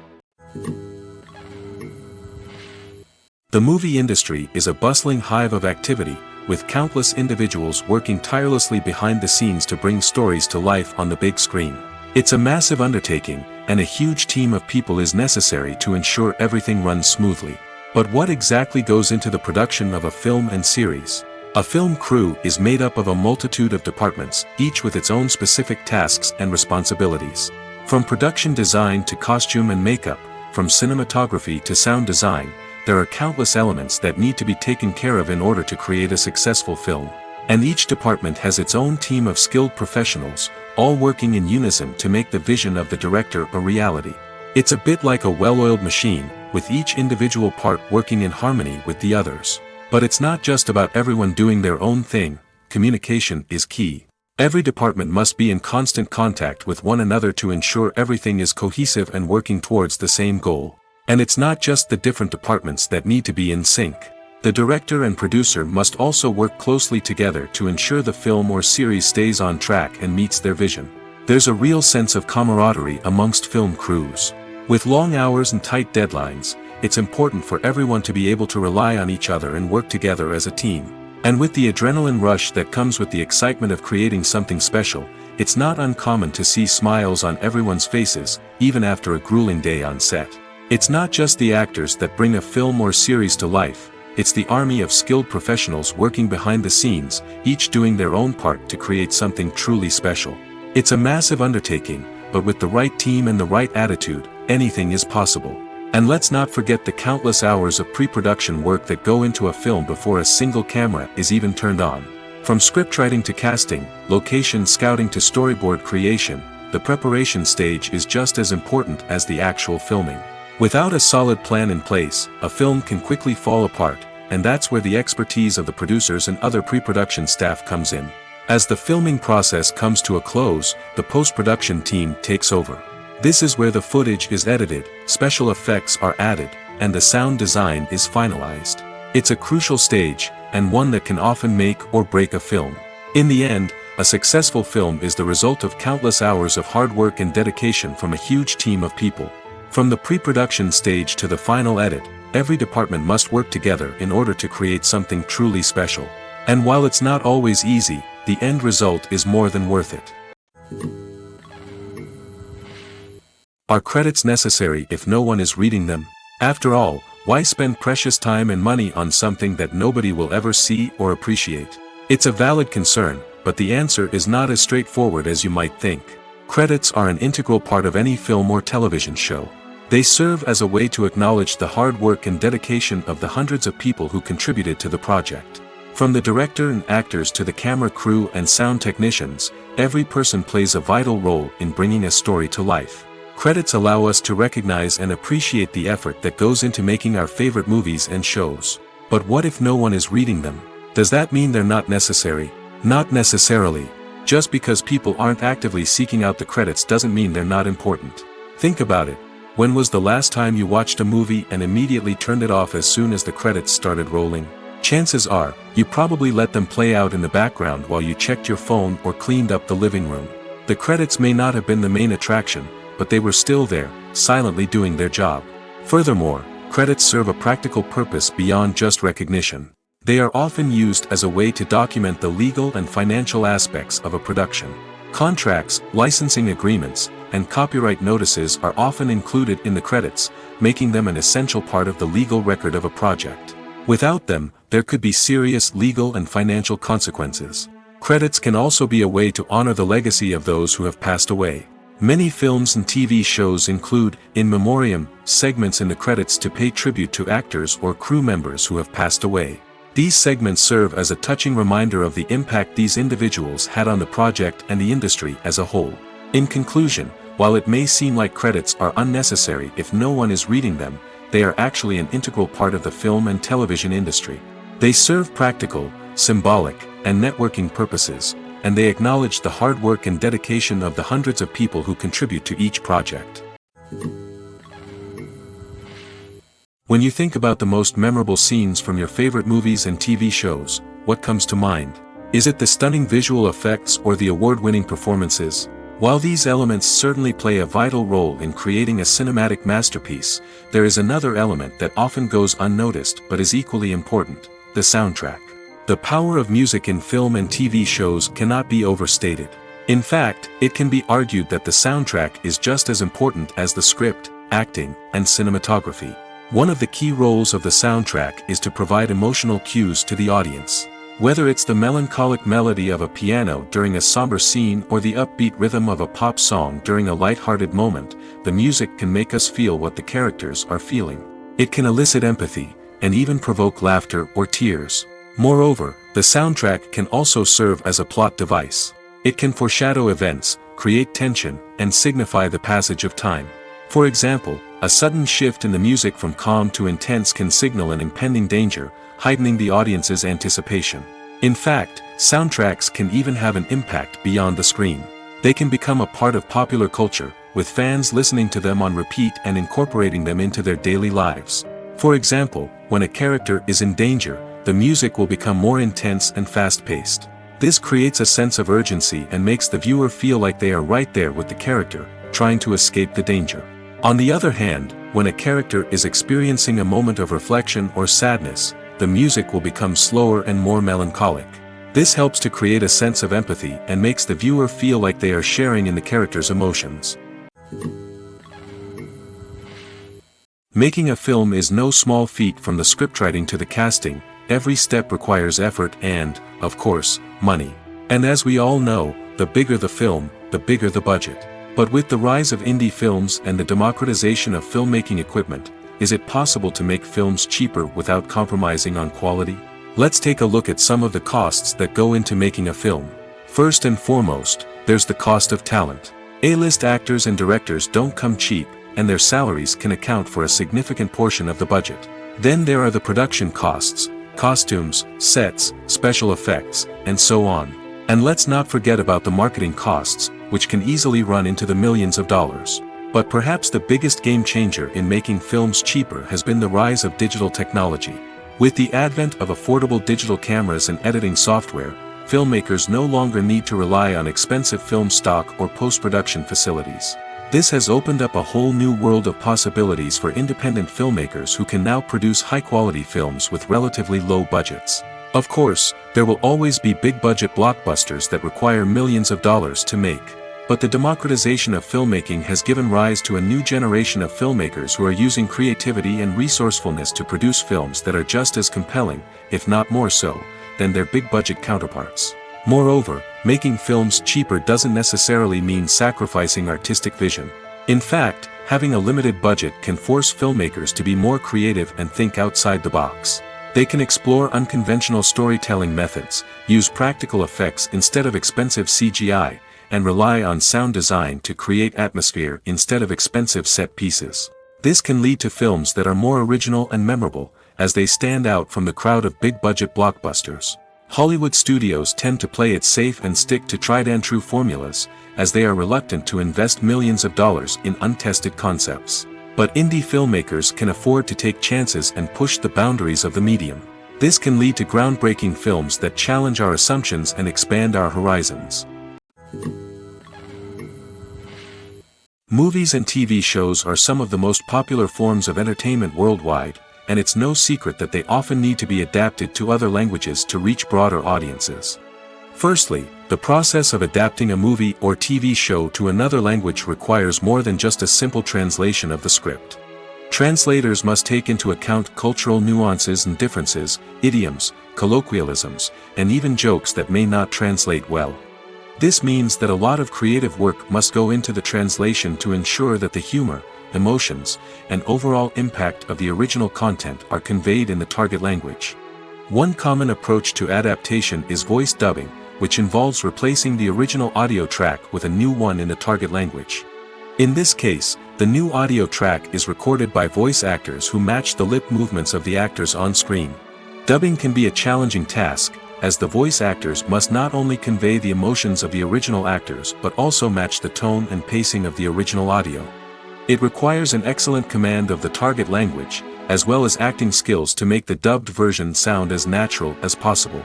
The movie industry is a bustling hive of activity, with countless individuals working tirelessly behind the scenes to bring stories to life on the big screen. It's a massive undertaking, and a huge team of people is necessary to ensure everything runs smoothly. But what exactly goes into the production of a film and series? A film crew is made up of a multitude of departments, each with its own specific tasks and responsibilities. From production design to costume and makeup, from cinematography to sound design, there are countless elements that need to be taken care of in order to create a successful film. And each department has its own team of skilled professionals, all working in unison to make the vision of the director a reality. It's a bit like a well-oiled machine, with each individual part working in harmony with the others. But it's not just about everyone doing their own thing. Communication is key. Every department must be in constant contact with one another to ensure everything is cohesive and working towards the same goal. And it's not just the different departments that need to be in sync. The director and producer must also work closely together to ensure the film or series stays on track and meets their vision. There's a real sense of camaraderie amongst film crews. With long hours and tight deadlines, it's important for everyone to be able to rely on each other and work together as a team. And with the adrenaline rush that comes with the excitement of creating something special, it's not uncommon to see smiles on everyone's faces, even after a grueling day on set. It's not just the actors that bring a film or series to life, it's the army of skilled professionals working behind the scenes, each doing their own part to create something truly special. It's a massive undertaking, but with the right team and the right attitude, anything is possible. And let's not forget the countless hours of pre-production work that go into a film before a single camera is even turned on. From scriptwriting to casting, location scouting to storyboard creation, the preparation stage is just as important as the actual filming. Without a solid plan in place, a film can quickly fall apart, and that's where the expertise of the producers and other pre-production staff comes in. As the filming process comes to a close, the post-production team takes over. This is where the footage is edited, special effects are added, and the sound design is finalized. It's a crucial stage, and one that can often make or break a film. In the end, a successful film is the result of countless hours of hard work and dedication from a huge team of people. From the pre-production stage to the final edit, every department must work together in order to create something truly special. And while it's not always easy, the end result is more than worth it. Are credits necessary if no one is reading them? After all, why spend precious time and money on something that nobody will ever see or appreciate? It's a valid concern, but the answer is not as straightforward as you might think. Credits are an integral part of any film or television show. They serve as a way to acknowledge the hard work and dedication of the hundreds of people who contributed to the project. From the director and actors to the camera crew and sound technicians, every person plays a vital role in bringing a story to life. Credits allow us to recognize and appreciate the effort that goes into making our favorite movies and shows. But what if no one is reading them? Does that mean they're not necessary? Not necessarily. Just because people aren't actively seeking out the credits doesn't mean they're not important. Think about it. When was the last time you watched a movie and immediately turned it off as soon as the credits started rolling? Chances are, you probably let them play out in the background while you checked your phone or cleaned up the living room. The credits may not have been the main attraction, but they were still there, silently doing their job. Furthermore, credits serve a practical purpose beyond just recognition. They are often used as a way to document the legal and financial aspects of a production. Contracts, licensing agreements, and copyright notices are often included in the credits, making them an essential part of the legal record of a project. Without them, there could be serious legal and financial consequences. Credits can also be a way to honor the legacy of those who have passed away. Many films and TV shows include, in memoriam, segments in the credits to pay tribute to actors or crew members who have passed away. These segments serve as a touching reminder of the impact these individuals had on the project and the industry as a whole. In conclusion, while it may seem like credits are unnecessary if no one is reading them, they are actually an integral part of the film and television industry. They serve practical, symbolic, and networking purposes, and they acknowledge the hard work and dedication of the hundreds of people who contribute to each project. When you think about the most memorable scenes from your favorite movies and TV shows, what comes to mind? Is it the stunning visual effects or the award-winning performances? While these elements certainly play a vital role in creating a cinematic masterpiece, there is another element that often goes unnoticed but is equally important: the soundtrack. The power of music in film and TV shows cannot be overstated. In fact, it can be argued that the soundtrack is just as important as the script, acting, and cinematography. One of the key roles of the soundtrack is to provide emotional cues to the audience. Whether it's the melancholic melody of a piano during a somber scene or the upbeat rhythm of a pop song during a light-hearted moment, the music can make us feel what the characters are feeling. It can elicit empathy, and even provoke laughter or tears. Moreover, the soundtrack can also serve as a plot device. It can foreshadow events, create tension, and signify the passage of time. For example, a sudden shift in the music from calm to intense can signal an impending danger, heightening the audience's anticipation. In fact, soundtracks can even have an impact beyond the screen. They can become a part of popular culture, with fans listening to them on repeat and incorporating them into their daily lives. For example, when a character is in danger, the music will become more intense and fast-paced. This creates a sense of urgency and makes the viewer feel like they are right there with the character, trying to escape the danger. On the other hand, when a character is experiencing a moment of reflection or sadness, the music will become slower and more melancholic. This helps to create a sense of empathy and makes the viewer feel like they are sharing in the character's emotions. Making a film is no small feat. From the scriptwriting to the casting, every step requires effort and, of course, money. And as we all know, the bigger the film, the bigger the budget. But with the rise of indie films and the democratization of filmmaking equipment, is it possible to make films cheaper without compromising on quality? Let's take a look at some of the costs that go into making a film. First and foremost, there's the cost of talent. A-list actors and directors don't come cheap, and their salaries can account for a significant portion of the budget. Then there are the production costs, costumes, sets, special effects, and so on. And let's not forget about the marketing costs, which can easily run into the millions of dollars. But perhaps the biggest game changer in making films cheaper has been the rise of digital technology. With the advent of affordable digital cameras and editing software, filmmakers no longer need to rely on expensive film stock or post-production facilities. This has opened up a whole new world of possibilities for independent filmmakers who can now produce high-quality films with relatively low budgets. Of course, there will always be big-budget blockbusters that require millions of dollars to make. But the democratization of filmmaking has given rise to a new generation of filmmakers who are using creativity and resourcefulness to produce films that are just as compelling, if not more so, than their big-budget counterparts. Moreover, making films cheaper doesn't necessarily mean sacrificing artistic vision. In fact, having a limited budget can force filmmakers to be more creative and think outside the box. They can explore unconventional storytelling methods, use practical effects instead of expensive CGI, and rely on sound design to create atmosphere instead of expensive set pieces. This can lead to films that are more original and memorable, as they stand out from the crowd of big-budget blockbusters. Hollywood studios tend to play it safe and stick to tried-and-true formulas, as they are reluctant to invest millions of dollars in untested concepts. But indie filmmakers can afford to take chances and push the boundaries of the medium. This can lead to groundbreaking films that challenge our assumptions and expand our horizons. Movies and TV shows are some of the most popular forms of entertainment worldwide, and it's no secret that they often need to be adapted to other languages to reach broader audiences. Firstly, the process of adapting a movie or TV show to another language requires more than just a simple translation of the script. Translators must take into account cultural nuances and differences, idioms, colloquialisms, and even jokes that may not translate well. This means that a lot of creative work must go into the translation to ensure that the humor, emotions, and overall impact of the original content are conveyed in the target language. One common approach to adaptation is voice dubbing, which involves replacing the original audio track with a new one in the target language. In this case, the new audio track is recorded by voice actors who match the lip movements of the actors on screen. Dubbing can be a challenging task, as the voice actors must not only convey the emotions of the original actors but also match the tone and pacing of the original audio. It requires an excellent command of the target language, as well as acting skills to make the dubbed version sound as natural as possible.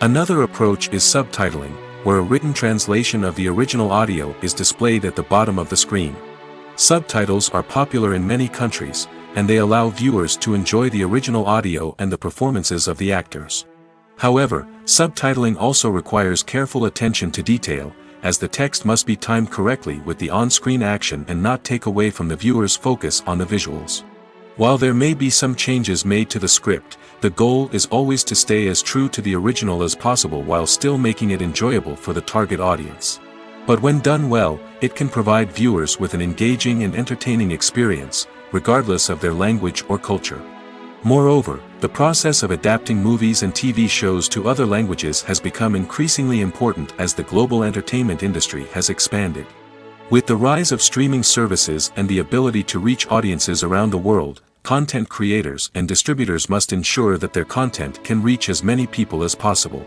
Another approach is subtitling, where a written translation of the original audio is displayed at the bottom of the screen. Subtitles are popular in many countries, and they allow viewers to enjoy the original audio and the performances of the actors. However, subtitling also requires careful attention to detail, as the text must be timed correctly with the on-screen action and not take away from the viewer's focus on the visuals. While there may be some changes made to the script, the goal is always to stay as true to the original as possible while still making it enjoyable for the target audience. But when done well, it can provide viewers with an engaging and entertaining experience, regardless of their language or culture. Moreover, the process of adapting movies and TV shows to other languages has become increasingly important as the global entertainment industry has expanded. With the rise of streaming services and the ability to reach audiences around the world, content creators and distributors must ensure that their content can reach as many people as possible.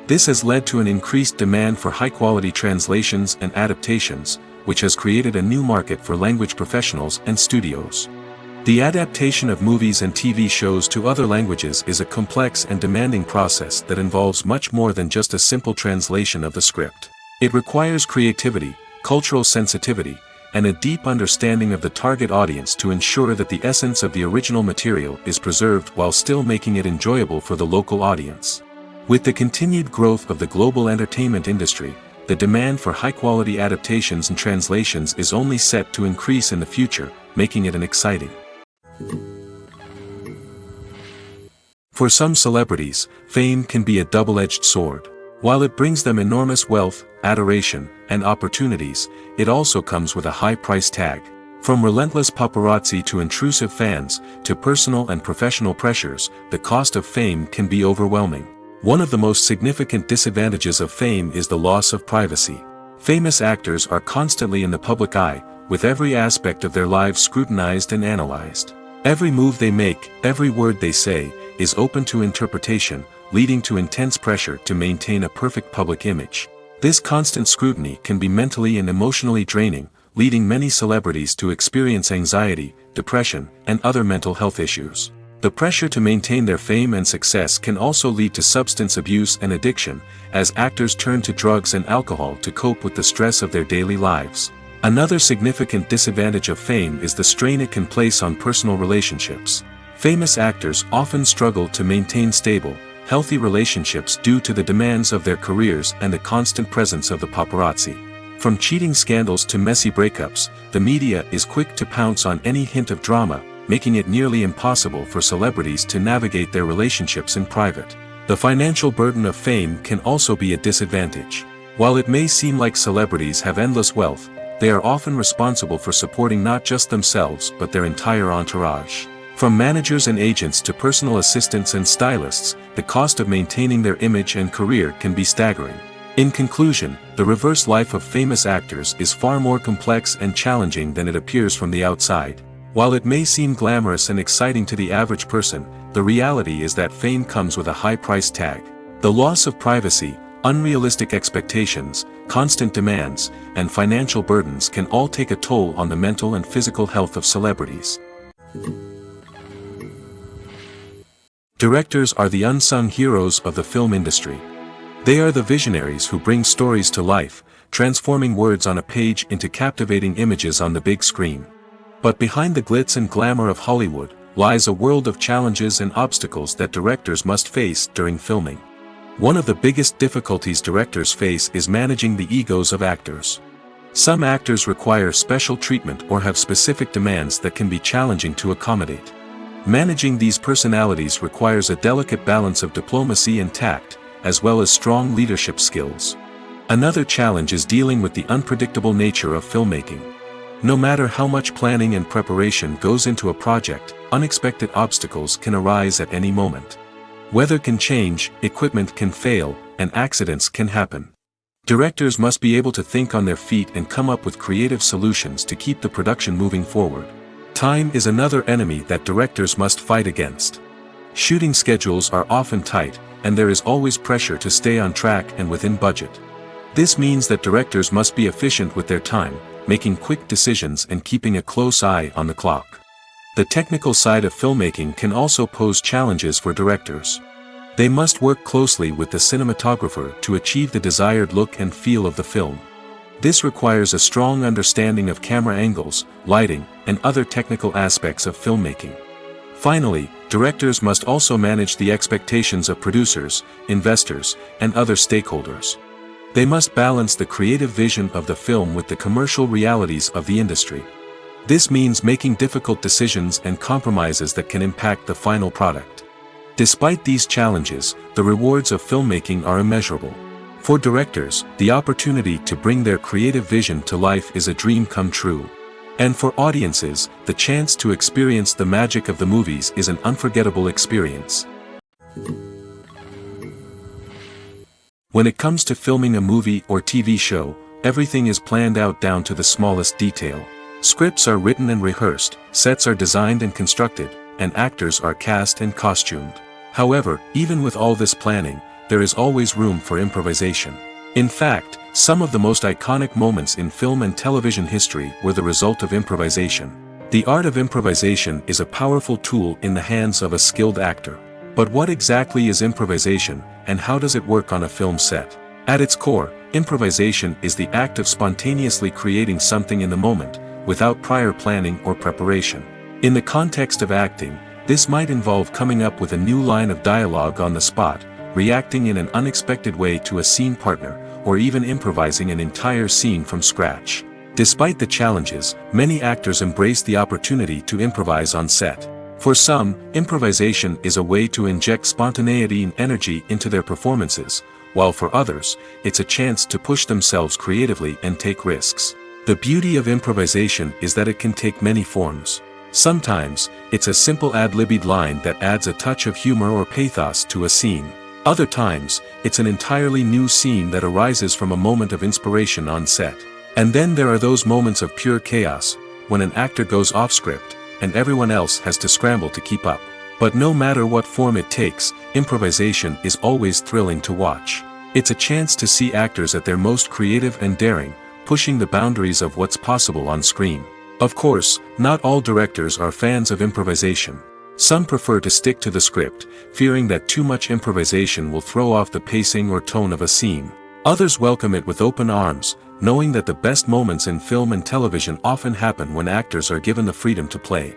This has led to an increased demand for high-quality translations and adaptations, which has created a new market for language professionals and studios. The adaptation of movies and TV shows to other languages is a complex and demanding process that involves much more than just a simple translation of the script. It requires creativity, cultural sensitivity, and a deep understanding of the target audience to ensure that the essence of the original material is preserved while still making it enjoyable for the local audience. With the continued growth of the global entertainment industry, the demand for high-quality adaptations and translations is only set to increase in the future, making it an exciting. For some celebrities, fame can be a double-edged sword. While it brings them enormous wealth, adoration, and opportunities, it also comes with a high price tag. From relentless paparazzi to intrusive fans, to personal and professional pressures, the cost of fame can be overwhelming. One of the most significant disadvantages of fame is the loss of privacy. Famous actors are constantly in the public eye, with every aspect of their lives scrutinized and analyzed. Every move they make, every word they say, is open to interpretation, leading to intense pressure to maintain a perfect public image. This constant scrutiny can be mentally and emotionally draining, leading many celebrities to experience anxiety, depression, and other mental health issues. The pressure to maintain their fame and success can also lead to substance abuse and addiction, as actors turn to drugs and alcohol to cope with the stress of their daily lives. Another significant disadvantage of fame is the strain it can place on personal relationships. Famous actors often struggle to maintain stable, healthy relationships due to the demands of their careers and the constant presence of the paparazzi. From cheating scandals to messy breakups, the media is quick to pounce on any hint of drama, making it nearly impossible for celebrities to navigate their relationships in private. The financial burden of fame can also be a disadvantage. While it may seem like celebrities have endless wealth, they are often responsible for supporting not just themselves but their entire entourage. From managers and agents to personal assistants and stylists, the cost of maintaining their image and career can be staggering. In conclusion, the reverse life of famous actors is far more complex and challenging than it appears from the outside. While it may seem glamorous and exciting to the average person, the reality is that fame comes with a high price tag. The loss of privacy, unrealistic expectations, constant demands, and financial burdens can all take a toll on the mental and physical health of celebrities. Directors are the unsung heroes of the film industry. They are the visionaries who bring stories to life, transforming words on a page into captivating images on the big screen. But behind the glitz and glamour of Hollywood, lies a world of challenges and obstacles that directors must face during filming. One of the biggest difficulties directors face is managing the egos of actors. Some actors require special treatment or have specific demands that can be challenging to accommodate. Managing these personalities requires a delicate balance of diplomacy and tact, as well as strong leadership skills. Another challenge is dealing with the unpredictable nature of filmmaking. No matter how much planning and preparation goes into a project, unexpected obstacles can arise at any moment. Weather can change, equipment can fail, and accidents can happen. Directors must be able to think on their feet and come up with creative solutions to keep the production moving forward. Time is another enemy that directors must fight against. Shooting schedules are often tight, and there is always pressure to stay on track and within budget. This means that directors must be efficient with their time, making quick decisions and keeping a close eye on the clock. The technical side of filmmaking can also pose challenges for directors. They must work closely with the cinematographer to achieve the desired look and feel of the film. This requires a strong understanding of camera angles, lighting, and other technical aspects of filmmaking. Finally, directors must also manage the expectations of producers, investors, and other stakeholders. They must balance the creative vision of the film with the commercial realities of the industry. This means making difficult decisions and compromises that can impact the final product. Despite these challenges, the rewards of filmmaking are immeasurable. For directors, the opportunity to bring their creative vision to life is a dream come true. And for audiences, the chance to experience the magic of the movies is an unforgettable experience. When it comes to filming a movie or TV show, everything is planned out down to the smallest detail. Scripts are written and rehearsed, sets are designed and constructed, and actors are cast and costumed. However, even with all this planning, there is always room for improvisation. In fact, some of the most iconic moments in film and television history were the result of improvisation. The art of improvisation is a powerful tool in the hands of a skilled actor. But what exactly is improvisation, and how does it work on a film set? At its core, improvisation is the act of spontaneously creating something in the moment, without prior planning or preparation. In the context of acting, this might involve coming up with a new line of dialogue on the spot, reacting in an unexpected way to a scene partner, or even improvising an entire scene from scratch. Despite the challenges, many actors embrace the opportunity to improvise on set. For some, improvisation is a way to inject spontaneity and energy into their performances, while for others, it's a chance to push themselves creatively and take risks. The beauty of improvisation is that it can take many forms. Sometimes, it's a simple ad-libbed line that adds a touch of humor or pathos to a scene. Other times, it's an entirely new scene that arises from a moment of inspiration on set. And then there are those moments of pure chaos, when an actor goes off script, and everyone else has to scramble to keep up. But no matter what form it takes, improvisation is always thrilling to watch. It's a chance to see actors at their most creative and daring, pushing the boundaries of what's possible on screen. Of course, not all directors are fans of improvisation. Some prefer to stick to the script, fearing that too much improvisation will throw off the pacing or tone of a scene. Others welcome it with open arms, knowing that the best moments in film and television often happen when actors are given the freedom to play.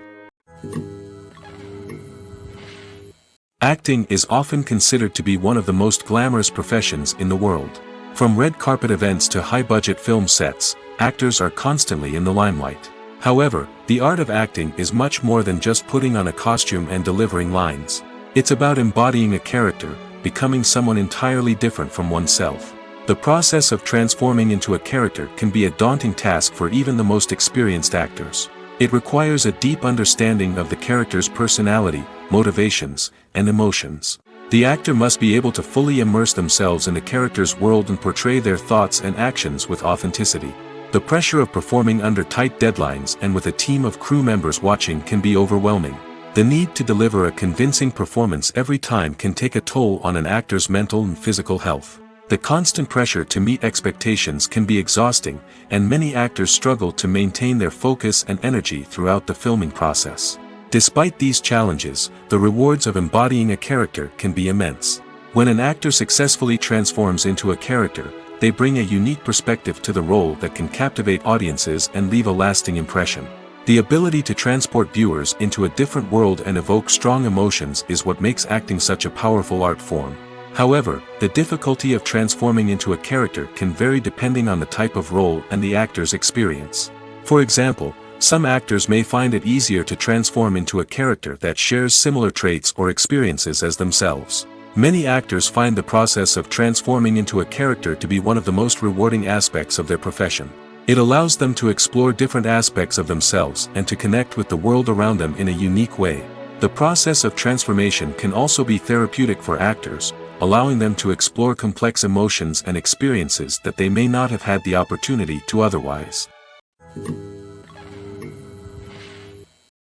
Acting is often considered to be one of the most glamorous professions in the world. From red carpet events to high-budget film sets, actors are constantly in the limelight. However, the art of acting is much more than just putting on a costume and delivering lines. It's about embodying a character, becoming someone entirely different from oneself. The process of transforming into a character can be a daunting task for even the most experienced actors. It requires a deep understanding of the character's personality, motivations, and emotions. The actor must be able to fully immerse themselves in the character's world and portray their thoughts and actions with authenticity. The pressure of performing under tight deadlines and with a team of crew members watching can be overwhelming. The need to deliver a convincing performance every time can take a toll on an actor's mental and physical health. The constant pressure to meet expectations can be exhausting, and many actors struggle to maintain their focus and energy throughout the filming process. Despite these challenges, the rewards of embodying a character can be immense. When an actor successfully transforms into a character, they bring a unique perspective to the role that can captivate audiences and leave a lasting impression. The ability to transport viewers into a different world and evoke strong emotions is what makes acting such a powerful art form. However, the difficulty of transforming into a character can vary depending on the type of role and the actor's experience. For example, some actors may find it easier to transform into a character that shares similar traits or experiences as themselves. Many actors find the process of transforming into a character to be one of the most rewarding aspects of their profession. It allows them to explore different aspects of themselves and to connect with the world around them in a unique way. The process of transformation can also be therapeutic for actors, allowing them to explore complex emotions and experiences that they may not have had the opportunity to otherwise.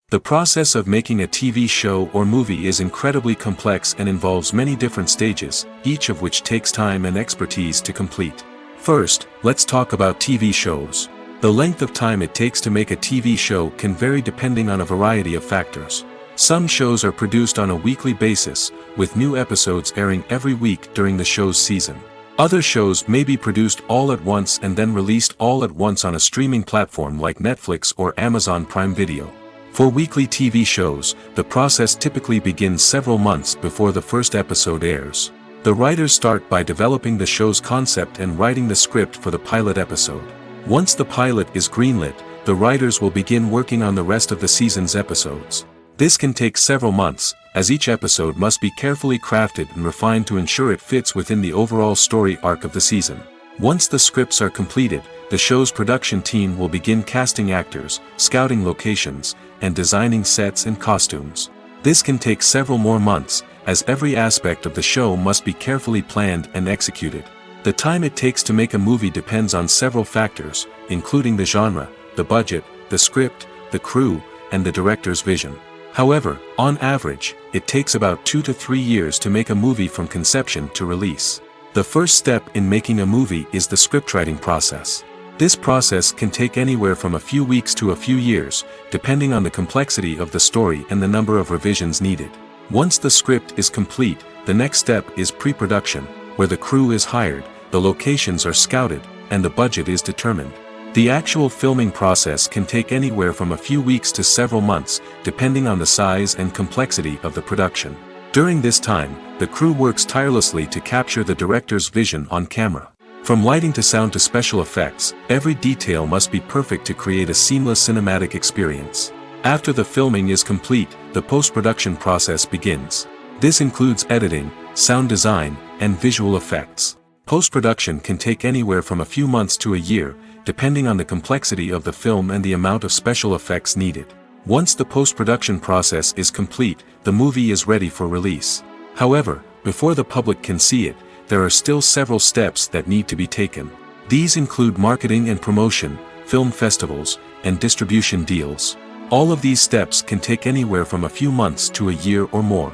The process of making a TV show or movie is incredibly complex and involves many different stages, each of which takes time and expertise to complete. First, let's talk about TV shows. The length of time it takes to make a TV show can vary depending on a variety of factors. Some shows are produced on a weekly basis, with new episodes airing every week during the show's season. Other shows may be produced all at once and then released all at once on a streaming platform like Netflix or Amazon Prime Video. For weekly TV shows, the process typically begins several months before the first episode airs. The writers start by developing the show's concept and writing the script for the pilot episode. Once the pilot is greenlit, the writers will begin working on the rest of the season's episodes. This can take several months, as each episode must be carefully crafted and refined to ensure it fits within the overall story arc of the season. Once the scripts are completed, the show's production team will begin casting actors, scouting locations, and designing sets and costumes. This can take several more months, as every aspect of the show must be carefully planned and executed. The time it takes to make a movie depends on several factors, including the genre, the budget, the script, the crew, and the director's vision. However, on average, it takes about 2 to 3 years to make a movie from conception to release. The first step in making a movie is the scriptwriting process. This process can take anywhere from a few weeks to a few years, depending on the complexity of the story and the number of revisions needed. Once the script is complete, the next step is pre-production, where the crew is hired, the locations are scouted, and the budget is determined. The actual filming process can take anywhere from a few weeks to several months, depending on the size and complexity of the production. During this time, the crew works tirelessly to capture the director's vision on camera. From lighting to sound to special effects, every detail must be perfect to create a seamless cinematic experience. After the filming is complete, the post-production process begins. This includes editing, sound design, and visual effects. Post-production can take anywhere from a few months to a year, depending on the complexity of the film and the amount of special effects needed. Once the post-production process is complete, the movie is ready for release. However, before the public can see it, there are still several steps that need to be taken. These include marketing and promotion, film festivals, and distribution deals. All of these steps can take anywhere from a few months to a year or more.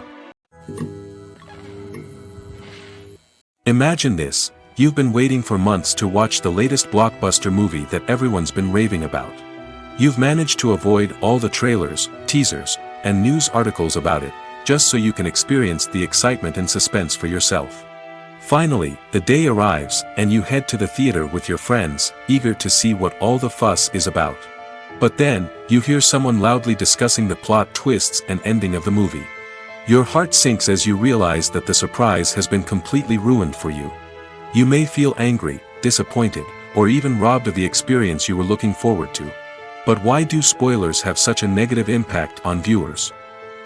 Imagine this. You've been waiting for months to watch the latest blockbuster movie that everyone's been raving about. You've managed to avoid all the trailers, teasers, and news articles about it, just so you can experience the excitement and suspense for yourself. Finally, the day arrives, and you head to the theater with your friends, eager to see what all the fuss is about. But then, you hear someone loudly discussing the plot twists and ending of the movie. Your heart sinks as you realize that the surprise has been completely ruined for you. You may feel angry, disappointed, or even robbed of the experience you were looking forward to. But why do spoilers have such a negative impact on viewers?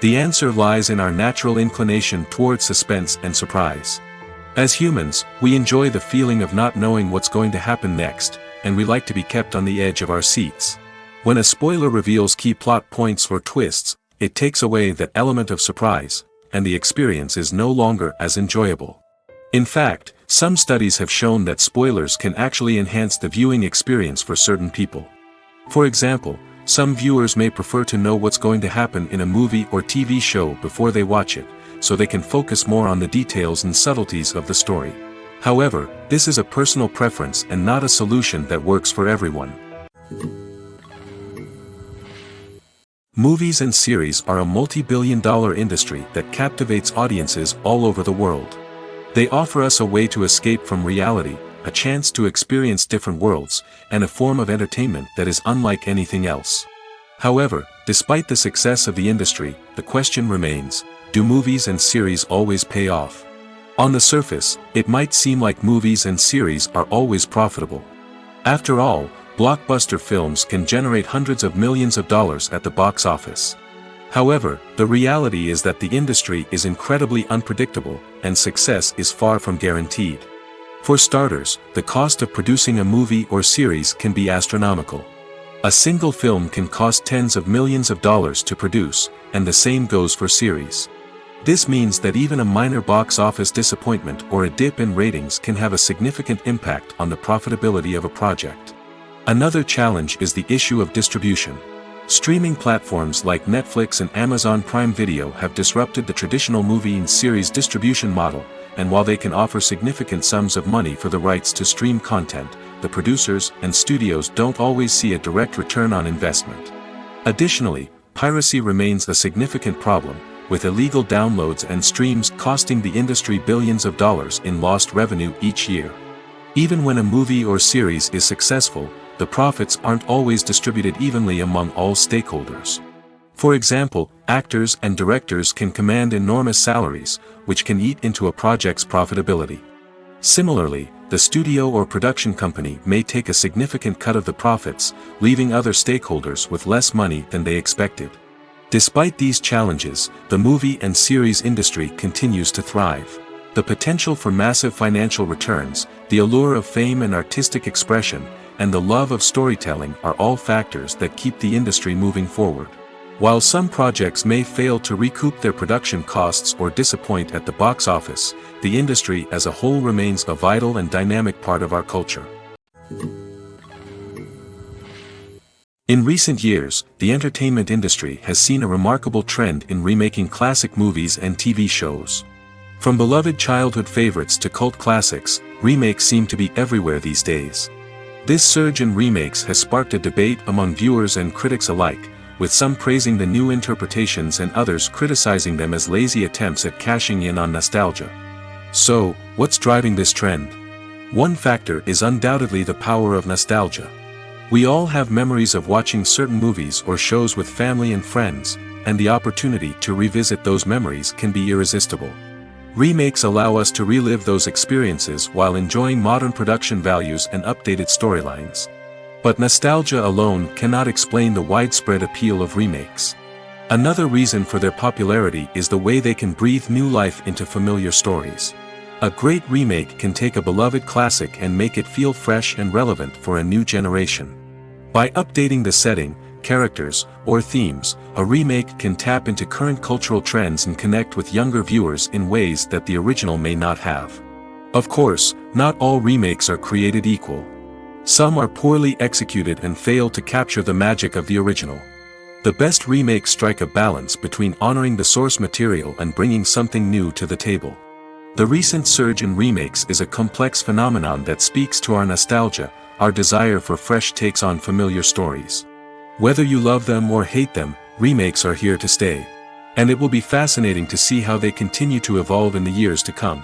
The answer lies in our natural inclination toward suspense and surprise. As humans, we enjoy the feeling of not knowing what's going to happen next, and we like to be kept on the edge of our seats. When a spoiler reveals key plot points or twists, it takes away that element of surprise, and the experience is no longer as enjoyable. In fact, some studies have shown that spoilers can actually enhance the viewing experience for certain people. For example, some viewers may prefer to know what's going to happen in a movie or TV show before they watch it, so they can focus more on the details and subtleties of the story. However, this is a personal preference and not a solution that works for everyone. Movies and series are a multi-billion-dollar industry that captivates audiences all over the world. They offer us a way to escape from reality, a chance to experience different worlds, and a form of entertainment that is unlike anything else. However, despite the success of the industry, the question remains, do movies and series always pay off? On the surface, it might seem like movies and series are always profitable. After all, blockbuster films can generate hundreds of millions of dollars at the box office. However, the reality is that the industry is incredibly unpredictable, and success is far from guaranteed. For starters, the cost of producing a movie or series can be astronomical. A single film can cost tens of millions of dollars to produce, and the same goes for series. This means that even a minor box office disappointment or a dip in ratings can have a significant impact on the profitability of a project. Another challenge is the issue of distribution. Streaming platforms like Netflix and Amazon Prime Video have disrupted the traditional movie and series distribution model, and while they can offer significant sums of money for the rights to stream content, the producers and studios don't always see a direct return on investment. Additionally, piracy remains a significant problem, with illegal downloads and streams costing the industry billions of dollars in lost revenue each year. Even when a movie or series is successful, the profits aren't always distributed evenly among all stakeholders. For example, actors and directors can command enormous salaries, which can eat into a project's profitability. Similarly, the studio or production company may take a significant cut of the profits, leaving other stakeholders with less money than they expected. Despite these challenges, the movie and series industry continues to thrive. The potential for massive financial returns, the allure of fame and artistic expression, and the love of storytelling are all factors that keep the industry moving forward. While some projects may fail to recoup their production costs or disappoint at the box office, the industry as a whole remains a vital and dynamic part of our culture. In recent years, the entertainment industry has seen a remarkable trend in remaking classic movies and TV shows. From beloved childhood favorites to cult classics, remakes seem to be everywhere these days. This surge in remakes has sparked a debate among viewers and critics alike, with some praising the new interpretations and others criticizing them as lazy attempts at cashing in on nostalgia. So, what's driving this trend? One factor is undoubtedly the power of nostalgia. We all have memories of watching certain movies or shows with family and friends, and the opportunity to revisit those memories can be irresistible. Remakes allow us to relive those experiences while enjoying modern production values and updated storylines. But nostalgia alone cannot explain the widespread appeal of remakes. Another reason for their popularity is the way they can breathe new life into familiar stories. A great remake can take a beloved classic and make it feel fresh and relevant for a new generation. By updating the setting, characters, or themes, a remake can tap into current cultural trends and connect with younger viewers in ways that the original may not have. Of course, not all remakes are created equal. Some are poorly executed and fail to capture the magic of the original. The best remakes strike a balance between honoring the source material and bringing something new to the table. The recent surge in remakes is a complex phenomenon that speaks to our nostalgia, our desire for fresh takes on familiar stories. Whether you love them or hate them, remakes are here to stay. And it will be fascinating to see how they continue to evolve in the years to come.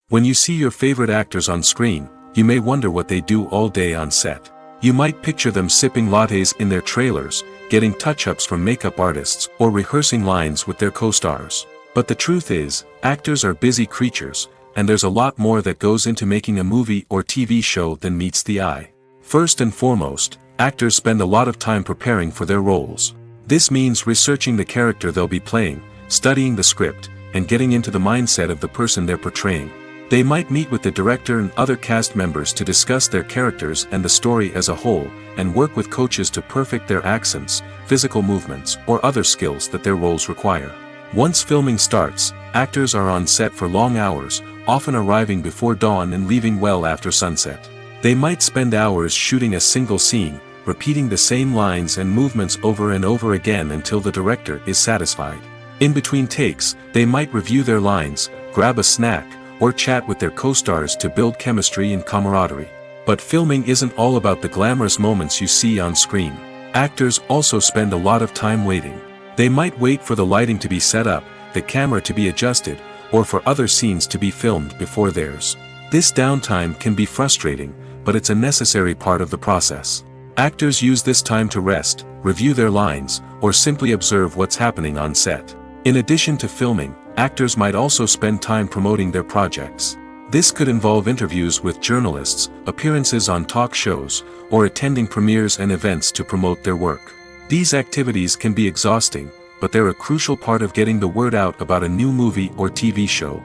When you see your favorite actors on screen, you may wonder what they do all day on set. You might picture them sipping lattes in their trailers, getting touch-ups from makeup artists, or rehearsing lines with their co-stars. But the truth is, actors are busy creatures, and there's a lot more that goes into making a movie or TV show than meets the eye. First and foremost, actors spend a lot of time preparing for their roles. This means researching the character they'll be playing, studying the script, and getting into the mindset of the person they're portraying. They might meet with the director and other cast members to discuss their characters and the story as a whole, and work with coaches to perfect their accents, physical movements, or other skills that their roles require. Once filming starts, actors are on set for long hours, often arriving before dawn and leaving well after sunset. They might spend hours shooting a single scene, repeating the same lines and movements over and over again until the director is satisfied. In between takes, they might review their lines, grab a snack, or chat with their co-stars to build chemistry and camaraderie. But filming isn't all about the glamorous moments you see on screen. Actors also spend a lot of time waiting. They might wait for the lighting to be set up, the camera to be adjusted, or for other scenes to be filmed before theirs. This downtime can be frustrating, but it's a necessary part of the process. Actors use this time to rest, review their lines, or simply observe what's happening on set. In addition to filming, actors might also spend time promoting their projects. This could involve interviews with journalists, appearances on talk shows, or attending premieres and events to promote their work. These activities can be exhausting, but they're a crucial part of getting the word out about a new movie or TV show.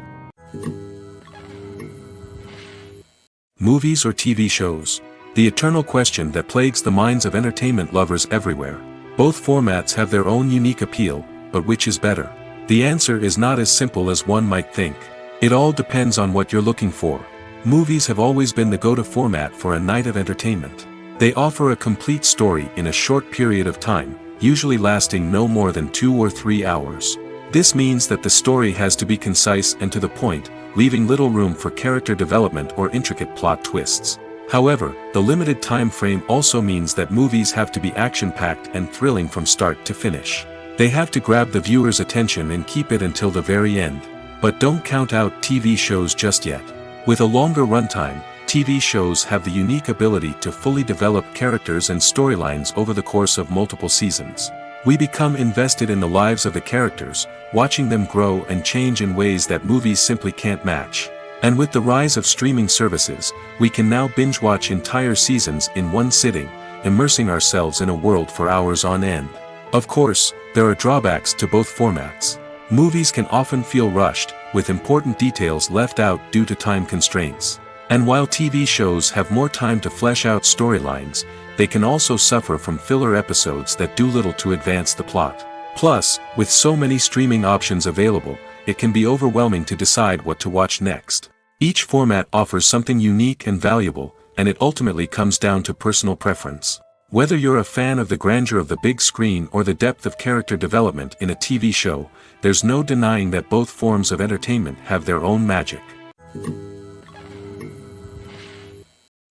Movies or TV shows? The eternal question that plagues the minds of entertainment lovers everywhere. Both formats have their own unique appeal, but which is better? The answer is not as simple as one might think. It all depends on what you're looking for. Movies have always been the go-to format for a night of entertainment. They offer a complete story in a short period of time, usually lasting no more than 2 or 3 hours. This means that the story has to be concise and to the point, leaving little room for character development or intricate plot twists. However, the limited time frame also means that movies have to be action-packed and thrilling from start to finish. They have to grab the viewer's attention and keep it until the very end. But don't count out TV shows just yet. With a longer runtime, TV shows have the unique ability to fully develop characters and storylines over the course of multiple seasons. We become invested in the lives of the characters, watching them grow and change in ways that movies simply can't match. And with the rise of streaming services, we can now binge-watch entire seasons in one sitting, immersing ourselves in a world for hours on end. Of course, there are drawbacks to both formats. Movies can often feel rushed, with important details left out due to time constraints. And while TV shows have more time to flesh out storylines, they can also suffer from filler episodes that do little to advance the plot. Plus, with so many streaming options available, it can be overwhelming to decide what to watch next. Each format offers something unique and valuable, and it ultimately comes down to personal preference. Whether you're a fan of the grandeur of the big screen or the depth of character development in a TV show, there's no denying that both forms of entertainment have their own magic.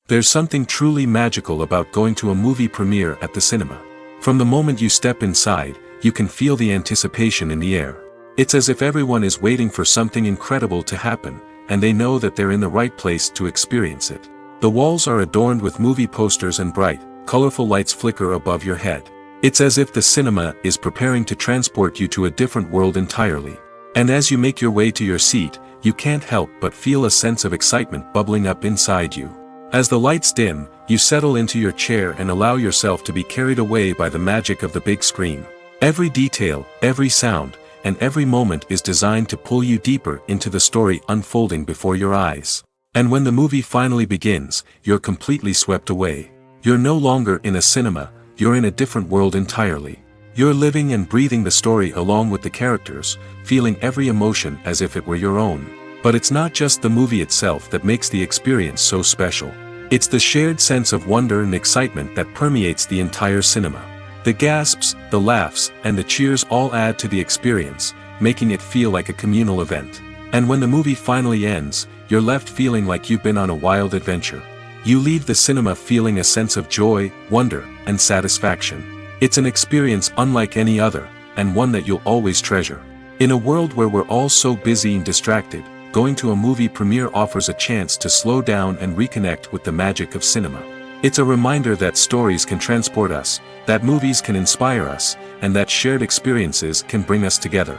There's something truly magical about going to a movie premiere at the cinema. From the moment you step inside, you can feel the anticipation in the air. It's as if everyone is waiting for something incredible to happen, and they know that they're in the right place to experience it. The walls are adorned with movie posters and bright, colorful lights flicker above your head. It's as if the cinema is preparing to transport you to a different world entirely. And as you make your way to your seat, you can't help but feel a sense of excitement bubbling up inside you. As the lights dim, you settle into your chair and allow yourself to be carried away by the magic of the big screen. Every detail, every sound, and every moment is designed to pull you deeper into the story unfolding before your eyes. And when the movie finally begins, you're completely swept away. You're no longer in a cinema, you're in a different world entirely. You're living and breathing the story along with the characters, feeling every emotion as if it were your own. But it's not just the movie itself that makes the experience so special. It's the shared sense of wonder and excitement that permeates the entire cinema. The gasps, the laughs, and the cheers all add to the experience, making it feel like a communal event. And when the movie finally ends, you're left feeling like you've been on a wild adventure. You leave the cinema feeling a sense of joy, wonder, and satisfaction. It's an experience unlike any other, and one that you'll always treasure. In a world where we're all so busy and distracted, going to a movie premiere offers a chance to slow down and reconnect with the magic of cinema. It's a reminder that stories can transport us, that movies can inspire us, and that shared experiences can bring us together.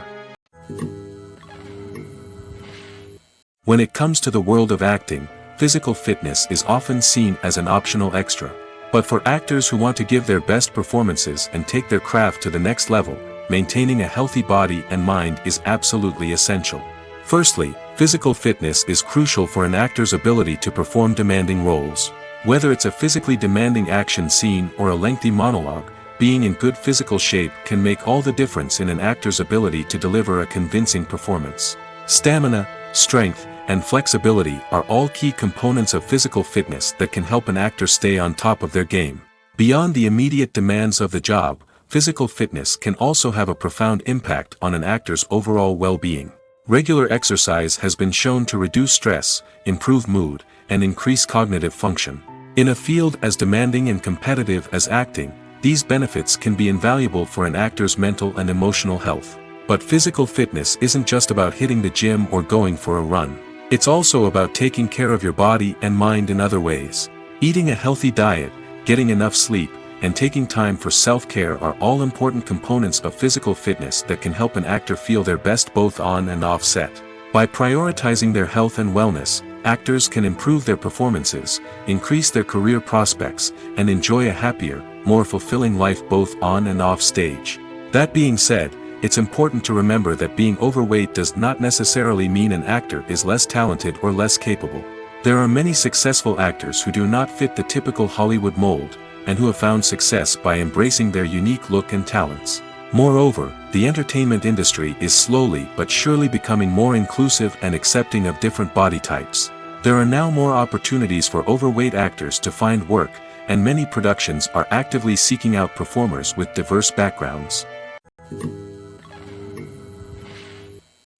When it comes to the world of acting, physical fitness is often seen as an optional extra. But for actors who want to give their best performances and take their craft to the next level, maintaining a healthy body and mind is absolutely essential. Firstly, physical fitness is crucial for an actor's ability to perform demanding roles. Whether it's a physically demanding action scene or a lengthy monologue, being in good physical shape can make all the difference in an actor's ability to deliver a convincing performance. Stamina, strength, and flexibility are all key components of physical fitness that can help an actor stay on top of their game. Beyond the immediate demands of the job, physical fitness can also have a profound impact on an actor's overall well-being. Regular exercise has been shown to reduce stress, improve mood, and increase cognitive function. In a field as demanding and competitive as acting, these benefits can be invaluable for an actor's mental and emotional health. But physical fitness isn't just about hitting the gym or going for a run. It's also about taking care of your body and mind in other ways. Eating a healthy diet, getting enough sleep, and taking time for self-care are all important components of physical fitness that can help an actor feel their best both on and off set. By prioritizing their health and wellness, actors can improve their performances, increase their career prospects, and enjoy a happier, more fulfilling life both on and off stage. That being said, it's important to remember that being overweight does not necessarily mean an actor is less talented or less capable. There are many successful actors who do not fit the typical Hollywood mold, and who have found success by embracing their unique look and talents. Moreover, the entertainment industry is slowly but surely becoming more inclusive and accepting of different body types. There are now more opportunities for overweight actors to find work, and many productions are actively seeking out performers with diverse backgrounds.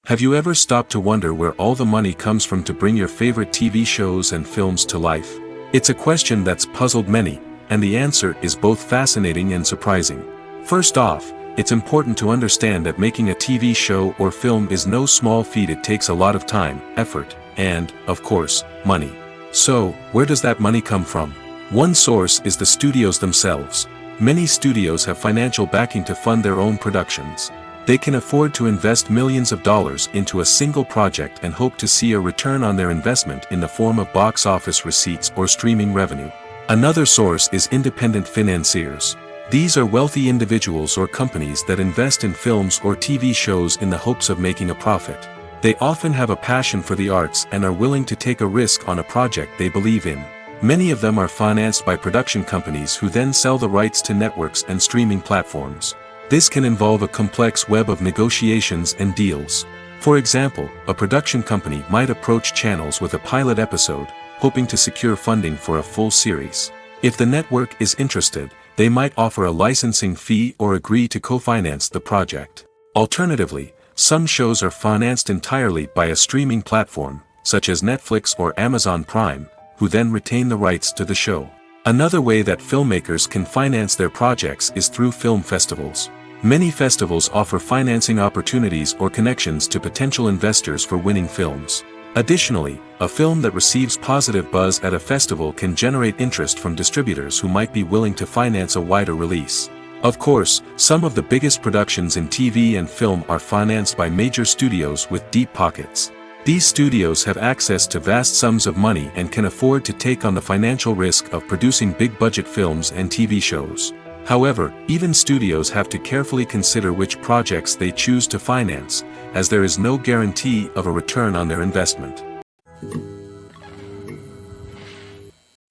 Have you ever stopped to wonder where all the money comes from to bring your favorite TV shows and films to life? It's a question that's puzzled many, and the answer is both fascinating and surprising. First off, it's important to understand that making a TV show or film is no small feat. It takes a lot of time, effort, and, of course, money. So, where does that money come from? One source is the studios themselves. Many studios have financial backing to fund their own productions. They can afford to invest millions of dollars into a single project and hope to see a return on their investment in the form of box office receipts or streaming revenue. Another source is independent financiers. These are wealthy individuals or companies that invest in films or TV shows in the hopes of making a profit. They often have a passion for the arts and are willing to take a risk on a project they believe in. Many of them are financed by production companies who then sell the rights to networks and streaming platforms. This can involve a complex web of negotiations and deals. For example, a production company might approach channels with a pilot episode, hoping to secure funding for a full series. If the network is interested, they might offer a licensing fee or agree to co-finance the project. Alternatively, some shows are financed entirely by a streaming platform, such as Netflix or Amazon Prime, who then retain the rights to the show. Another way that filmmakers can finance their projects is through film festivals. Many festivals offer financing opportunities or connections to potential investors for winning films. Additionally, a film that receives positive buzz at a festival can generate interest from distributors who might be willing to finance a wider release. Of course, some of the biggest productions in TV and film are financed by major studios with deep pockets. These studios have access to vast sums of money and can afford to take on the financial risk of producing big-budget films and TV shows. However, even studios have to carefully consider which projects they choose to finance, as there is no guarantee of a return on their investment.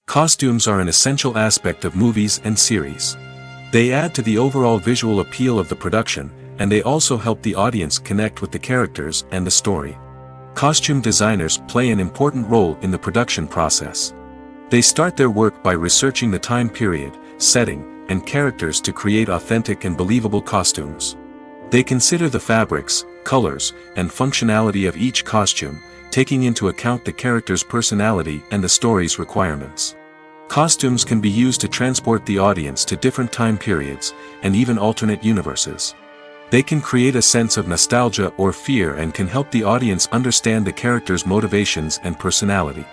Costumes are an essential aspect of movies and series. They add to the overall visual appeal of the production, and they also help the audience connect with the characters and the story. Costume designers play an important role in the production process. They start their work by researching the time period, setting, and characters to create authentic and believable costumes. They consider the fabrics, colors, and functionality of each costume, taking into account the character's personality and the story's requirements. Costumes can be used to transport the audience to different time periods, and even alternate universes. They can create a sense of nostalgia or fear and can help the audience understand the character's motivations and personality.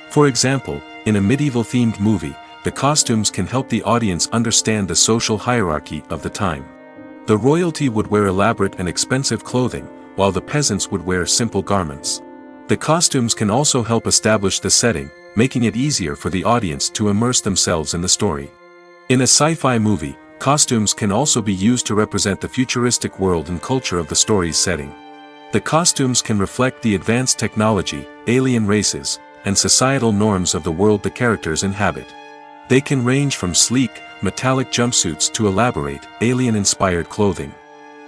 For example, in a medieval-themed movie, the costumes can help the audience understand the social hierarchy of the time. The royalty would wear elaborate and expensive clothing, while the peasants would wear simple garments. The costumes can also help establish the setting, making it easier for the audience to immerse themselves in the story. In a sci-fi movie, costumes can also be used to represent the futuristic world and culture of the story's setting. The costumes can reflect the advanced technology, alien races, and societal norms of the world the characters inhabit. They can range from sleek, metallic jumpsuits to elaborate, alien-inspired clothing.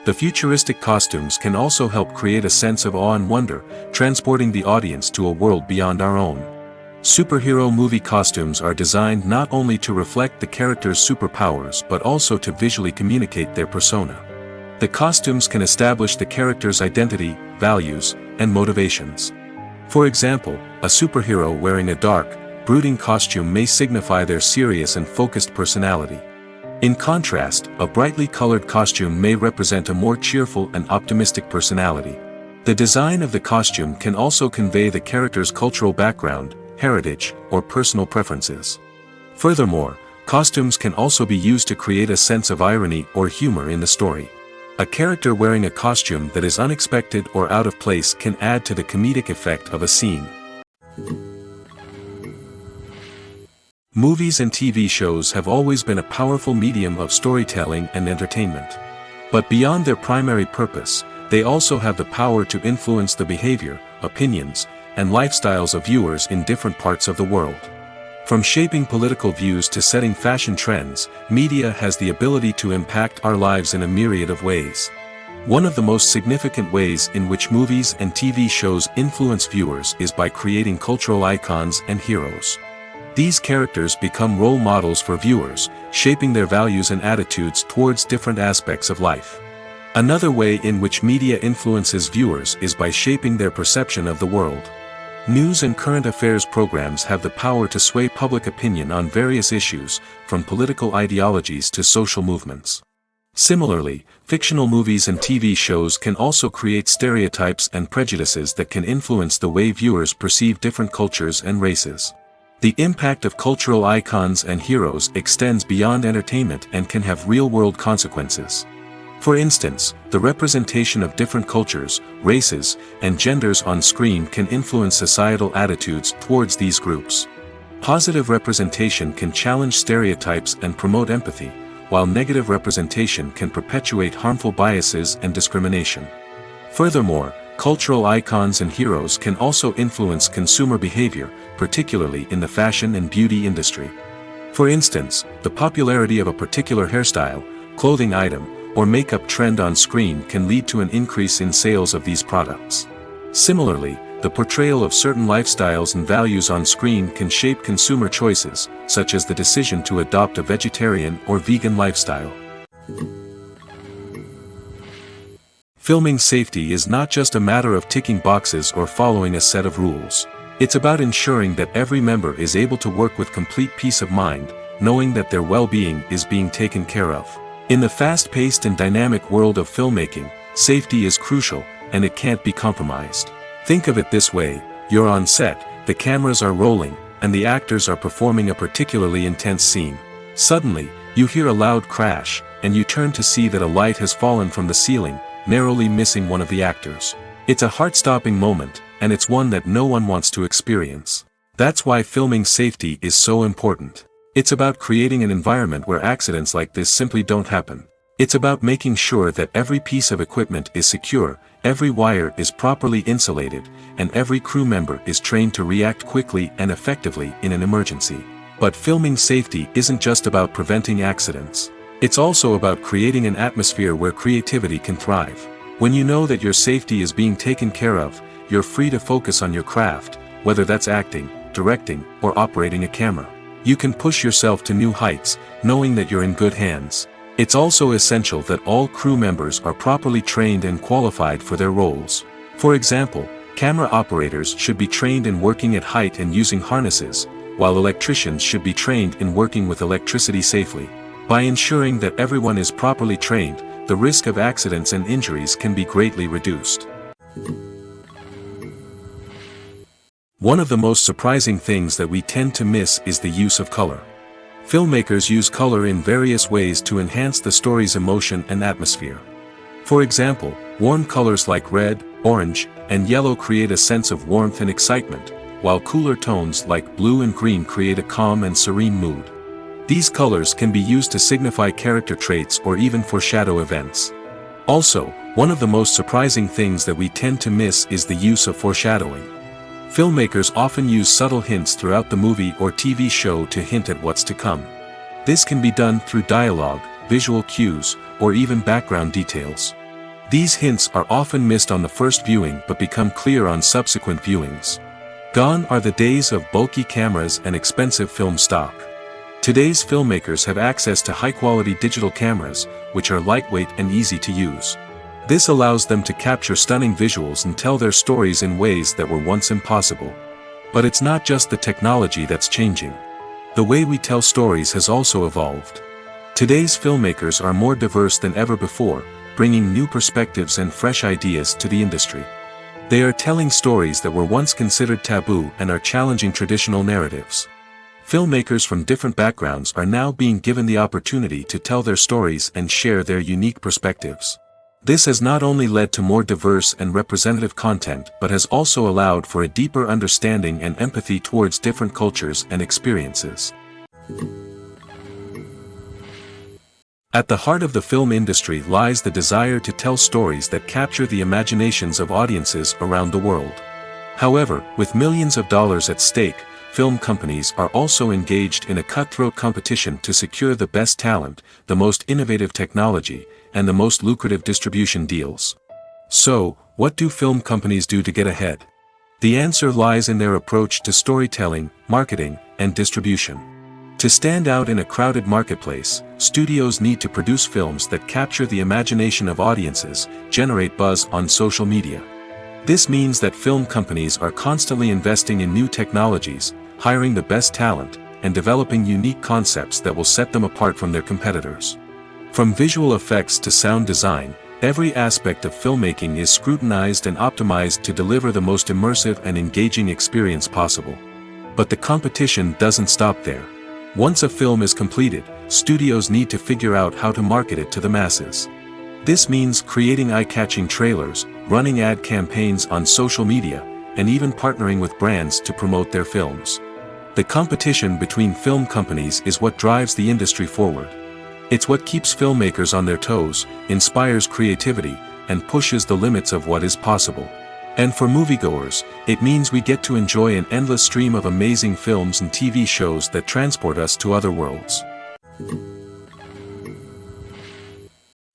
The futuristic costumes can also help create a sense of awe and wonder, transporting the audience to a world beyond our own. Superhero movie costumes are designed not only to reflect the character's superpowers but also to visually communicate their persona. The costumes can establish the character's identity, values, and motivations. For example, a superhero wearing a dark, brooding costume may signify their serious and focused personality. In contrast, a brightly colored costume may represent a more cheerful and optimistic personality. The design of the costume can also convey the character's cultural background, heritage, or personal preferences. Furthermore, costumes can also be used to create a sense of irony or humor in the story. A character wearing a costume that is unexpected or out of place can add to the comedic effect of a scene. Movies and TV shows have always been a powerful medium of storytelling and entertainment. But beyond their primary purpose, they also have the power to influence the behavior, opinions, and lifestyles of viewers in different parts of the world. From shaping political views to setting fashion trends, media has the ability to impact our lives in a myriad of ways. One of the most significant ways in which movies and TV shows influence viewers is by creating cultural icons and heroes. These characters become role models for viewers, shaping their values and attitudes towards different aspects of life. Another way in which media influences viewers is by shaping their perception of the world. News and current affairs programs have the power to sway public opinion on various issues, from political ideologies to social movements. Similarly, fictional movies and TV shows can also create stereotypes and prejudices that can influence the way viewers perceive different cultures and races. The impact of cultural icons and heroes extends beyond entertainment and can have real-world consequences. For instance, the representation of different cultures, races, and genders on screen can influence societal attitudes towards these groups. Positive representation can challenge stereotypes and promote empathy, while negative representation can perpetuate harmful biases and discrimination. Furthermore, cultural icons and heroes can also influence consumer behavior, particularly in the fashion and beauty industry. For instance, the popularity of a particular hairstyle, clothing item, or makeup trend on screen can lead to an increase in sales of these products. Similarly, the portrayal of certain lifestyles and values on screen can shape consumer choices, such as the decision to adopt a vegetarian or vegan lifestyle. Filming safety is not just a matter of ticking boxes or following a set of rules. It's about ensuring that every member is able to work with complete peace of mind, knowing that their well-being is being taken care of. In the fast-paced and dynamic world of filmmaking, safety is crucial, and it can't be compromised. Think of it this way: you're on set, the cameras are rolling, and the actors are performing a particularly intense scene. Suddenly, you hear a loud crash, and you turn to see that a light has fallen from the ceiling, narrowly missing one of the actors. It's a heart-stopping moment, and it's one that no one wants to experience. That's why filming safety is so important. It's about creating an environment where accidents like this simply don't happen. It's about making sure that every piece of equipment is secure, every wire is properly insulated, and every crew member is trained to react quickly and effectively in an emergency. But filming safety isn't just about preventing accidents. It's also about creating an atmosphere where creativity can thrive. When you know that your safety is being taken care of, you're free to focus on your craft, whether that's acting, directing, or operating a camera. You can push yourself to new heights, knowing that you're in good hands. It's also essential that all crew members are properly trained and qualified for their roles. For example, camera operators should be trained in working at height and using harnesses, while electricians should be trained in working with electricity safely. By ensuring that everyone is properly trained, the risk of accidents and injuries can be greatly reduced. One of the most surprising things that we tend to miss is the use of color. Filmmakers use color in various ways to enhance the story's emotion and atmosphere. For example, warm colors like red, orange, and yellow create a sense of warmth and excitement, while cooler tones like blue and green create a calm and serene mood. These colors can be used to signify character traits or even foreshadow events. Also, one of the most surprising things that we tend to miss is the use of foreshadowing. Filmmakers often use subtle hints throughout the movie or TV show to hint at what's to come. This can be done through dialogue, visual cues, or even background details. These hints are often missed on the first viewing but become clear on subsequent viewings. Gone are the days of bulky cameras and expensive film stock. Today's filmmakers have access to high-quality digital cameras, which are lightweight and easy to use. This allows them to capture stunning visuals and tell their stories in ways that were once impossible. But it's not just the technology that's changing. The way we tell stories has also evolved. Today's filmmakers are more diverse than ever before, bringing new perspectives and fresh ideas to the industry. They are telling stories that were once considered taboo and are challenging traditional narratives. Filmmakers from different backgrounds are now being given the opportunity to tell their stories and share their unique perspectives. This has not only led to more diverse and representative content but has also allowed for a deeper understanding and empathy towards different cultures and experiences. At the heart of the film industry lies the desire to tell stories that capture the imaginations of audiences around the world. However, with millions of dollars at stake, film companies are also engaged in a cutthroat competition to secure the best talent, the most innovative technology, and the most lucrative distribution deals. So, what do film companies do to get ahead? The answer lies in their approach to storytelling, marketing, and distribution. To stand out in a crowded marketplace, studios need to produce films that capture the imagination of audiences, generate buzz on social media. This means that film companies are constantly investing in new technologies, hiring the best talent, and developing unique concepts that will set them apart from their competitors. From visual effects to sound design, every aspect of filmmaking is scrutinized and optimized to deliver the most immersive and engaging experience possible. But the competition doesn't stop there. Once a film is completed, studios need to figure out how to market it to the masses. This means creating eye-catching trailers, running ad campaigns on social media, and even partnering with brands to promote their films. The competition between film companies is what drives the industry forward. It's what keeps filmmakers on their toes, inspires creativity, and pushes the limits of what is possible. And for moviegoers, it means we get to enjoy an endless stream of amazing films and TV shows that transport us to other worlds.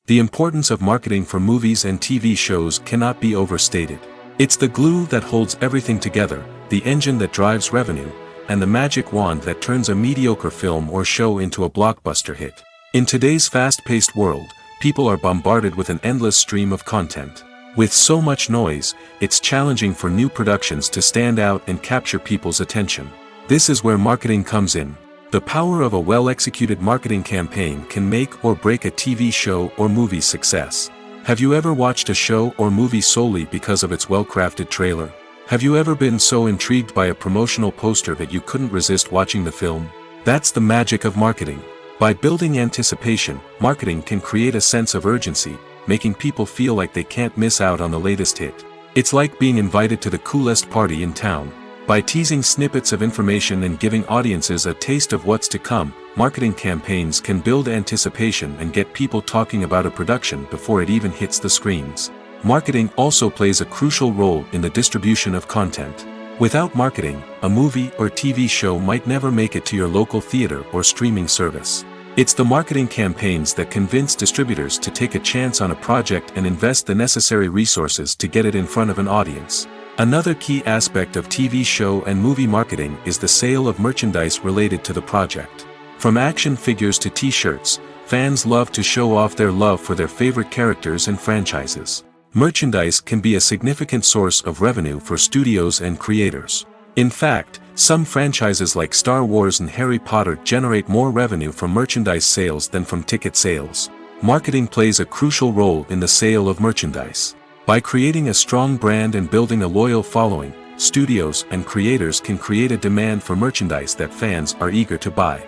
The importance of marketing for movies and TV shows cannot be overstated. It's the glue that holds everything together, the engine that drives revenue, and the magic wand that turns a mediocre film or show into a blockbuster hit. In today's fast-paced world, people are bombarded with an endless stream of content. With so much noise, it's challenging for new productions to stand out and capture people's attention. This is where marketing comes in. The power of a well-executed marketing campaign can make or break a TV show or movie's success. Have you ever watched a show or movie solely because of its well-crafted trailer? Have you ever been so intrigued by a promotional poster that you couldn't resist watching the film? That's the magic of marketing. By building anticipation, marketing can create a sense of urgency, making people feel like they can't miss out on the latest hit. It's like being invited to the coolest party in town. By teasing snippets of information and giving audiences a taste of what's to come, marketing campaigns can build anticipation and get people talking about a production before it even hits the screens. Marketing also plays a crucial role in the distribution of content. Without marketing, a movie or TV show might never make it to your local theater or streaming service. It's the marketing campaigns that convince distributors to take a chance on a project and invest the necessary resources to get it in front of an audience. Another key aspect of TV show and movie marketing is the sale of merchandise related to the project. From action figures to t-shirts, fans love to show off their love for their favorite characters and franchises. Merchandise can be a significant source of revenue for studios and creators. In fact, some franchises like Star Wars and Harry Potter generate more revenue from merchandise sales than from ticket sales. Marketing plays a crucial role in the sale of merchandise. By creating a strong brand and building a loyal following, studios and creators can create a demand for merchandise that fans are eager to buy.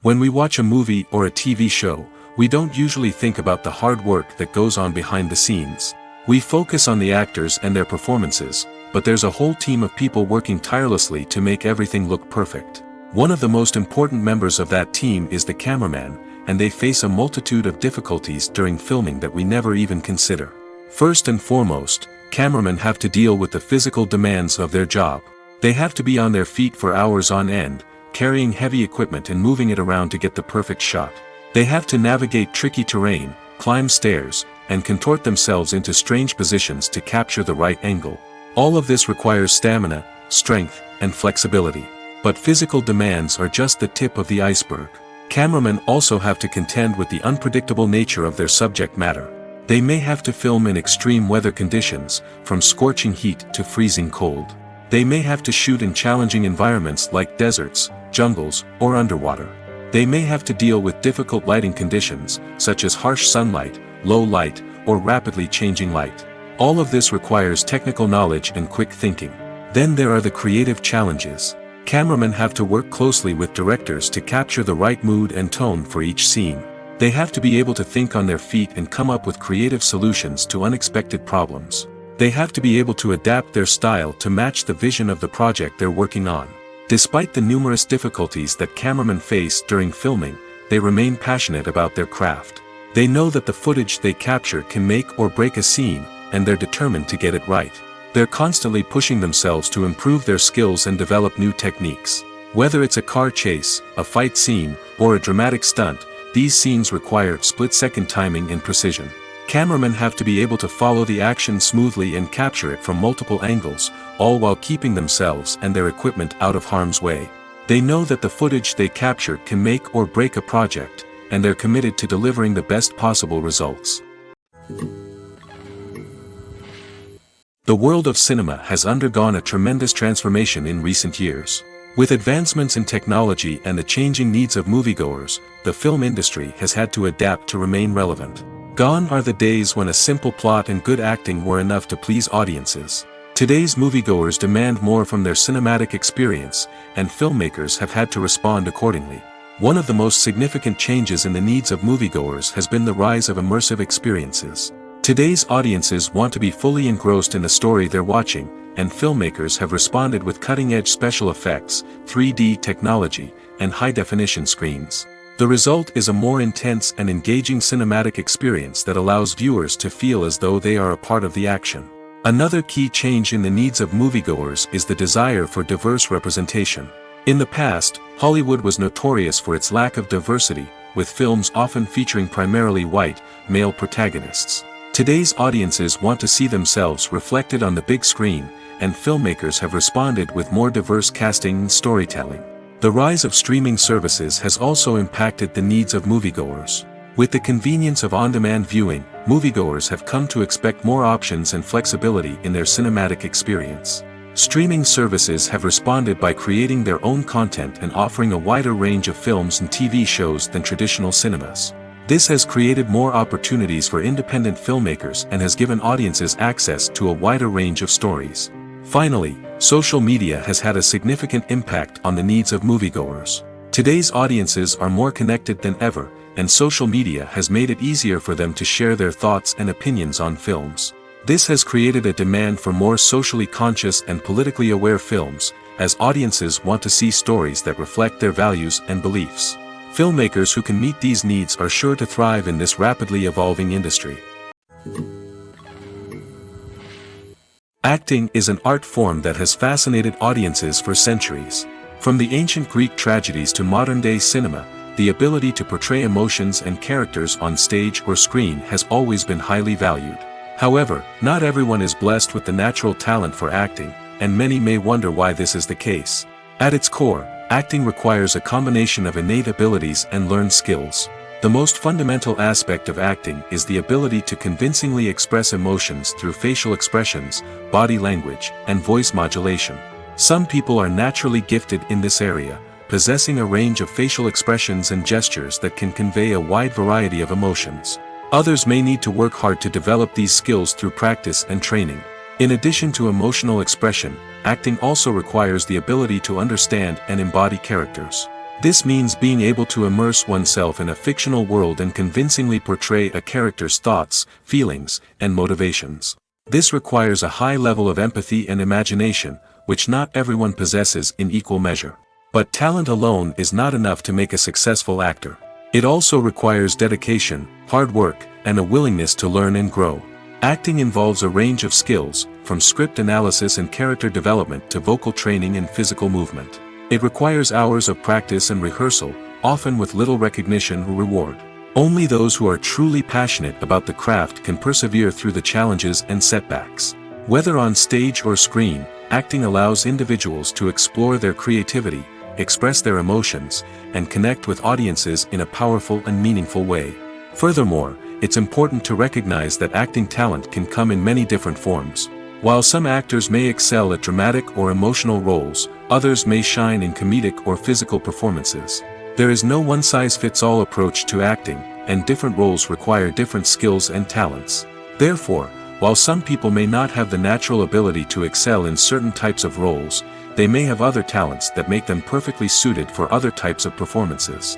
When we watch a movie or a TV show, we don't usually think about the hard work that goes on behind the scenes. We focus on the actors and their performances, but there's a whole team of people working tirelessly to make everything look perfect. One of the most important members of that team is the cameraman, and they face a multitude of difficulties during filming that we never even consider. First and foremost, cameramen have to deal with the physical demands of their job. They have to be on their feet for hours on end, carrying heavy equipment and moving it around to get the perfect shot. They have to navigate tricky terrain, climb stairs, and contort themselves into strange positions to capture the right angle. All of this requires stamina, strength, and flexibility. But physical demands are just the tip of the iceberg. Cameramen also have to contend with the unpredictable nature of their subject matter. They may have to film in extreme weather conditions, from scorching heat to freezing cold. They may have to shoot in challenging environments like deserts, jungles, or underwater. They may have to deal with difficult lighting conditions, such as harsh sunlight, low light, or rapidly changing light. All of this requires technical knowledge and quick thinking. Then there are the creative challenges. Cameramen have to work closely with directors to capture the right mood and tone for each scene. They have to be able to think on their feet and come up with creative solutions to unexpected problems. They have to be able to adapt their style to match the vision of the project they're working on. Despite the numerous difficulties that cameramen face during filming, they remain passionate about their craft. They know that the footage they capture can make or break a scene, and they're determined to get it right. They're constantly pushing themselves to improve their skills and develop new techniques. Whether it's a car chase, a fight scene, or a dramatic stunt, these scenes require split-second timing and precision. Cameramen have to be able to follow the action smoothly and capture it from multiple angles, all while keeping themselves and their equipment out of harm's way. They know that the footage they capture can make or break a project, and they're committed to delivering the best possible results. The world of cinema has undergone a tremendous transformation in recent years. With advancements in technology and the changing needs of moviegoers, the film industry has had to adapt to remain relevant. Gone are the days when a simple plot and good acting were enough to please audiences. Today's moviegoers demand more from their cinematic experience, and filmmakers have had to respond accordingly. One of the most significant changes in the needs of moviegoers has been the rise of immersive experiences. Today's audiences want to be fully engrossed in the story they're watching, and filmmakers have responded with cutting-edge special effects, 3D technology, and high-definition screens. The result is a more intense and engaging cinematic experience that allows viewers to feel as though they are a part of the action. Another key change in the needs of moviegoers is the desire for diverse representation. In the past, Hollywood was notorious for its lack of diversity, with films often featuring primarily white, male protagonists. Today's audiences want to see themselves reflected on the big screen, and filmmakers have responded with more diverse casting and storytelling. The rise of streaming services has also impacted the needs of moviegoers. With the convenience of on-demand viewing, moviegoers have come to expect more options and flexibility in their cinematic experience. Streaming services have responded by creating their own content and offering a wider range of films and TV shows than traditional cinemas. This has created more opportunities for independent filmmakers and has given audiences access to a wider range of stories. Finally, social media has had a significant impact on the needs of moviegoers. Today's audiences are more connected than ever, and social media has made it easier for them to share their thoughts and opinions on films. This has created a demand for more socially conscious and politically aware films, as audiences want to see stories that reflect their values and beliefs. Filmmakers who can meet these needs are sure to thrive in this rapidly evolving industry. Acting is an art form that has fascinated audiences for centuries. From the ancient Greek tragedies to modern-day cinema, the ability to portray emotions and characters on stage or screen has always been highly valued. However, not everyone is blessed with the natural talent for acting, and many may wonder why this is the case. At its core, acting requires a combination of innate abilities and learned skills. The most fundamental aspect of acting is the ability to convincingly express emotions through facial expressions, body language, and voice modulation. Some people are naturally gifted in this area, possessing a range of facial expressions and gestures that can convey a wide variety of emotions. Others may need to work hard to develop these skills through practice and training. In addition to emotional expression, acting also requires the ability to understand and embody characters. This means being able to immerse oneself in a fictional world and convincingly portray a character's thoughts, feelings, and motivations. This requires a high level of empathy and imagination, which not everyone possesses in equal measure. But talent alone is not enough to make a successful actor. It also requires dedication, hard work, and a willingness to learn and grow. Acting involves a range of skills, from script analysis and character development to vocal training and physical movement. It requires hours of practice and rehearsal, often with little recognition or reward. Only those who are truly passionate about the craft can persevere through the challenges and setbacks. Whether on stage or screen, acting allows individuals to explore their creativity, express their emotions, and connect with audiences in a powerful and meaningful way. Furthermore, it's important to recognize that acting talent can come in many different forms. While some actors may excel at dramatic or emotional roles, others may shine in comedic or physical performances. There is no one-size-fits-all approach to acting, and different roles require different skills and talents. Therefore, while some people may not have the natural ability to excel in certain types of roles, they may have other talents that make them perfectly suited for other types of performances.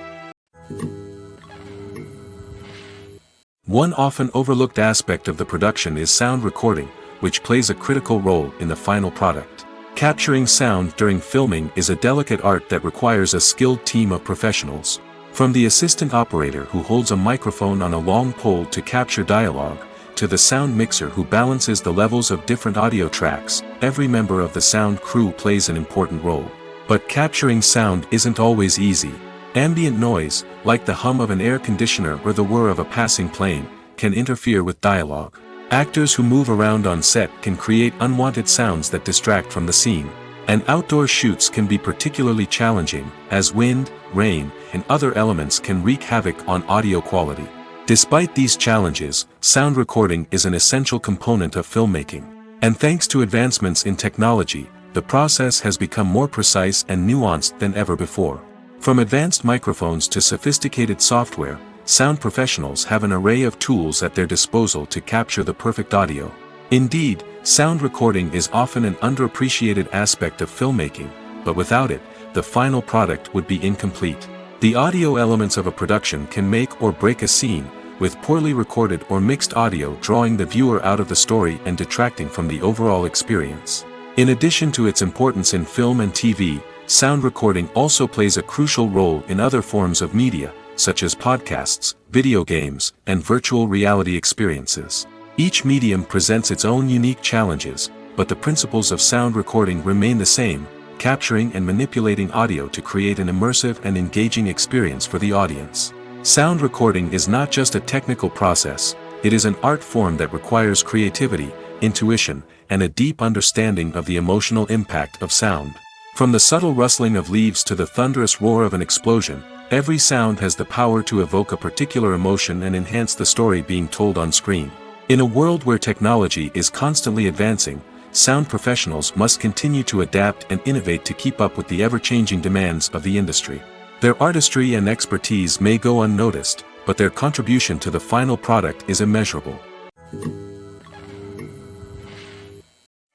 One often overlooked aspect of the production is sound recording, which plays a critical role in the final product. Capturing sound during filming is a delicate art that requires a skilled team of professionals. From the assistant operator who holds a microphone on a long pole to capture dialogue, to the sound mixer who balances the levels of different audio tracks, every member of the sound crew plays an important role. But capturing sound isn't always easy. Ambient noise, like the hum of an air conditioner or the whir of a passing plane, can interfere with dialogue. Actors who move around on set can create unwanted sounds that distract from the scene. And outdoor shoots can be particularly challenging, as wind, rain, and other elements can wreak havoc on audio quality. Despite these challenges, sound recording is an essential component of filmmaking. And thanks to advancements in technology, the process has become more precise and nuanced than ever before. From advanced microphones to sophisticated software, sound professionals have an array of tools at their disposal to capture the perfect audio. Indeed, sound recording is often an underappreciated aspect of filmmaking, but without it, the final product would be incomplete. The audio elements of a production can make or break a scene, with poorly recorded or mixed audio drawing the viewer out of the story and detracting from the overall experience. In addition to its importance in film and TV, sound recording also plays a crucial role in other forms of media, such as podcasts, video games, and virtual reality experiences. Each medium presents its own unique challenges, but the principles of sound recording remain the same, capturing and manipulating audio to create an immersive and engaging experience for the audience. Sound recording is not just a technical process, it is an art form that requires creativity, intuition, and a deep understanding of the emotional impact of sound. From the subtle rustling of leaves to the thunderous roar of an explosion, every sound has the power to evoke a particular emotion and enhance the story being told on screen. In a world where technology is constantly advancing, sound professionals must continue to adapt and innovate to keep up with the ever-changing demands of the industry. Their artistry and expertise may go unnoticed, but their contribution to the final product is immeasurable.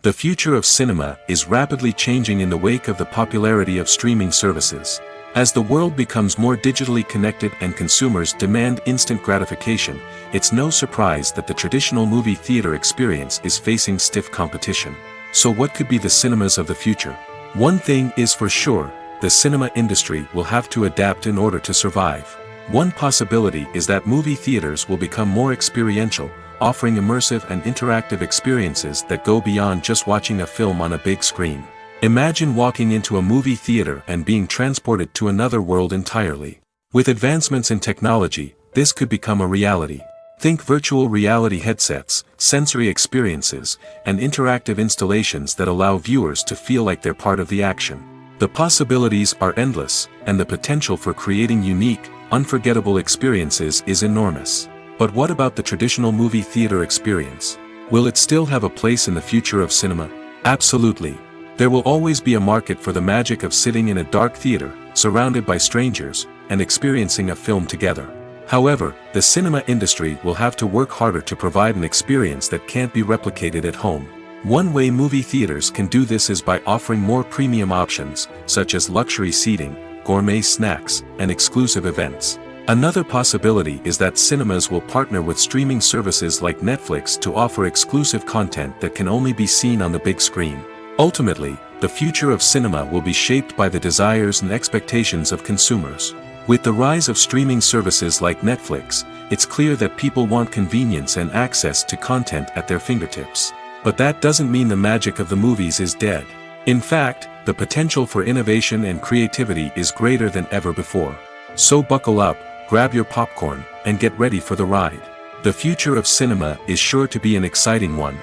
The future of cinema is rapidly changing in the wake of the popularity of streaming services. As the world becomes more digitally connected and consumers demand instant gratification, it's no surprise that the traditional movie theater experience is facing stiff competition. So what could be the cinemas of the future? One thing is for sure, the cinema industry will have to adapt in order to survive. One possibility is that movie theaters will become more experiential, offering immersive and interactive experiences that go beyond just watching a film on a big screen. Imagine walking into a movie theater and being transported to another world entirely. With advancements in technology, this could become a reality. Think virtual reality headsets, sensory experiences, and interactive installations that allow viewers to feel like they're part of the action. The possibilities are endless, and the potential for creating unique, unforgettable experiences is enormous. But what about the traditional movie theater experience? Will it still have a place in the future of cinema? Absolutely. There will always be a market for the magic of sitting in a dark theater, surrounded by strangers, and experiencing a film together. However, the cinema industry will have to work harder to provide an experience that can't be replicated at home. One way movie theaters can do this is by offering more premium options, such as luxury seating, gourmet snacks, and exclusive events. Another possibility is that cinemas will partner with streaming services like Netflix to offer exclusive content that can only be seen on the big screen. Ultimately, the future of cinema will be shaped by the desires and expectations of consumers. With the rise of streaming services like Netflix, it's clear that people want convenience and access to content at their fingertips. But that doesn't mean the magic of the movies is dead. In fact, the potential for innovation and creativity is greater than ever before. So buckle up, grab your popcorn, and get ready for the ride. The future of cinema is sure to be an exciting one.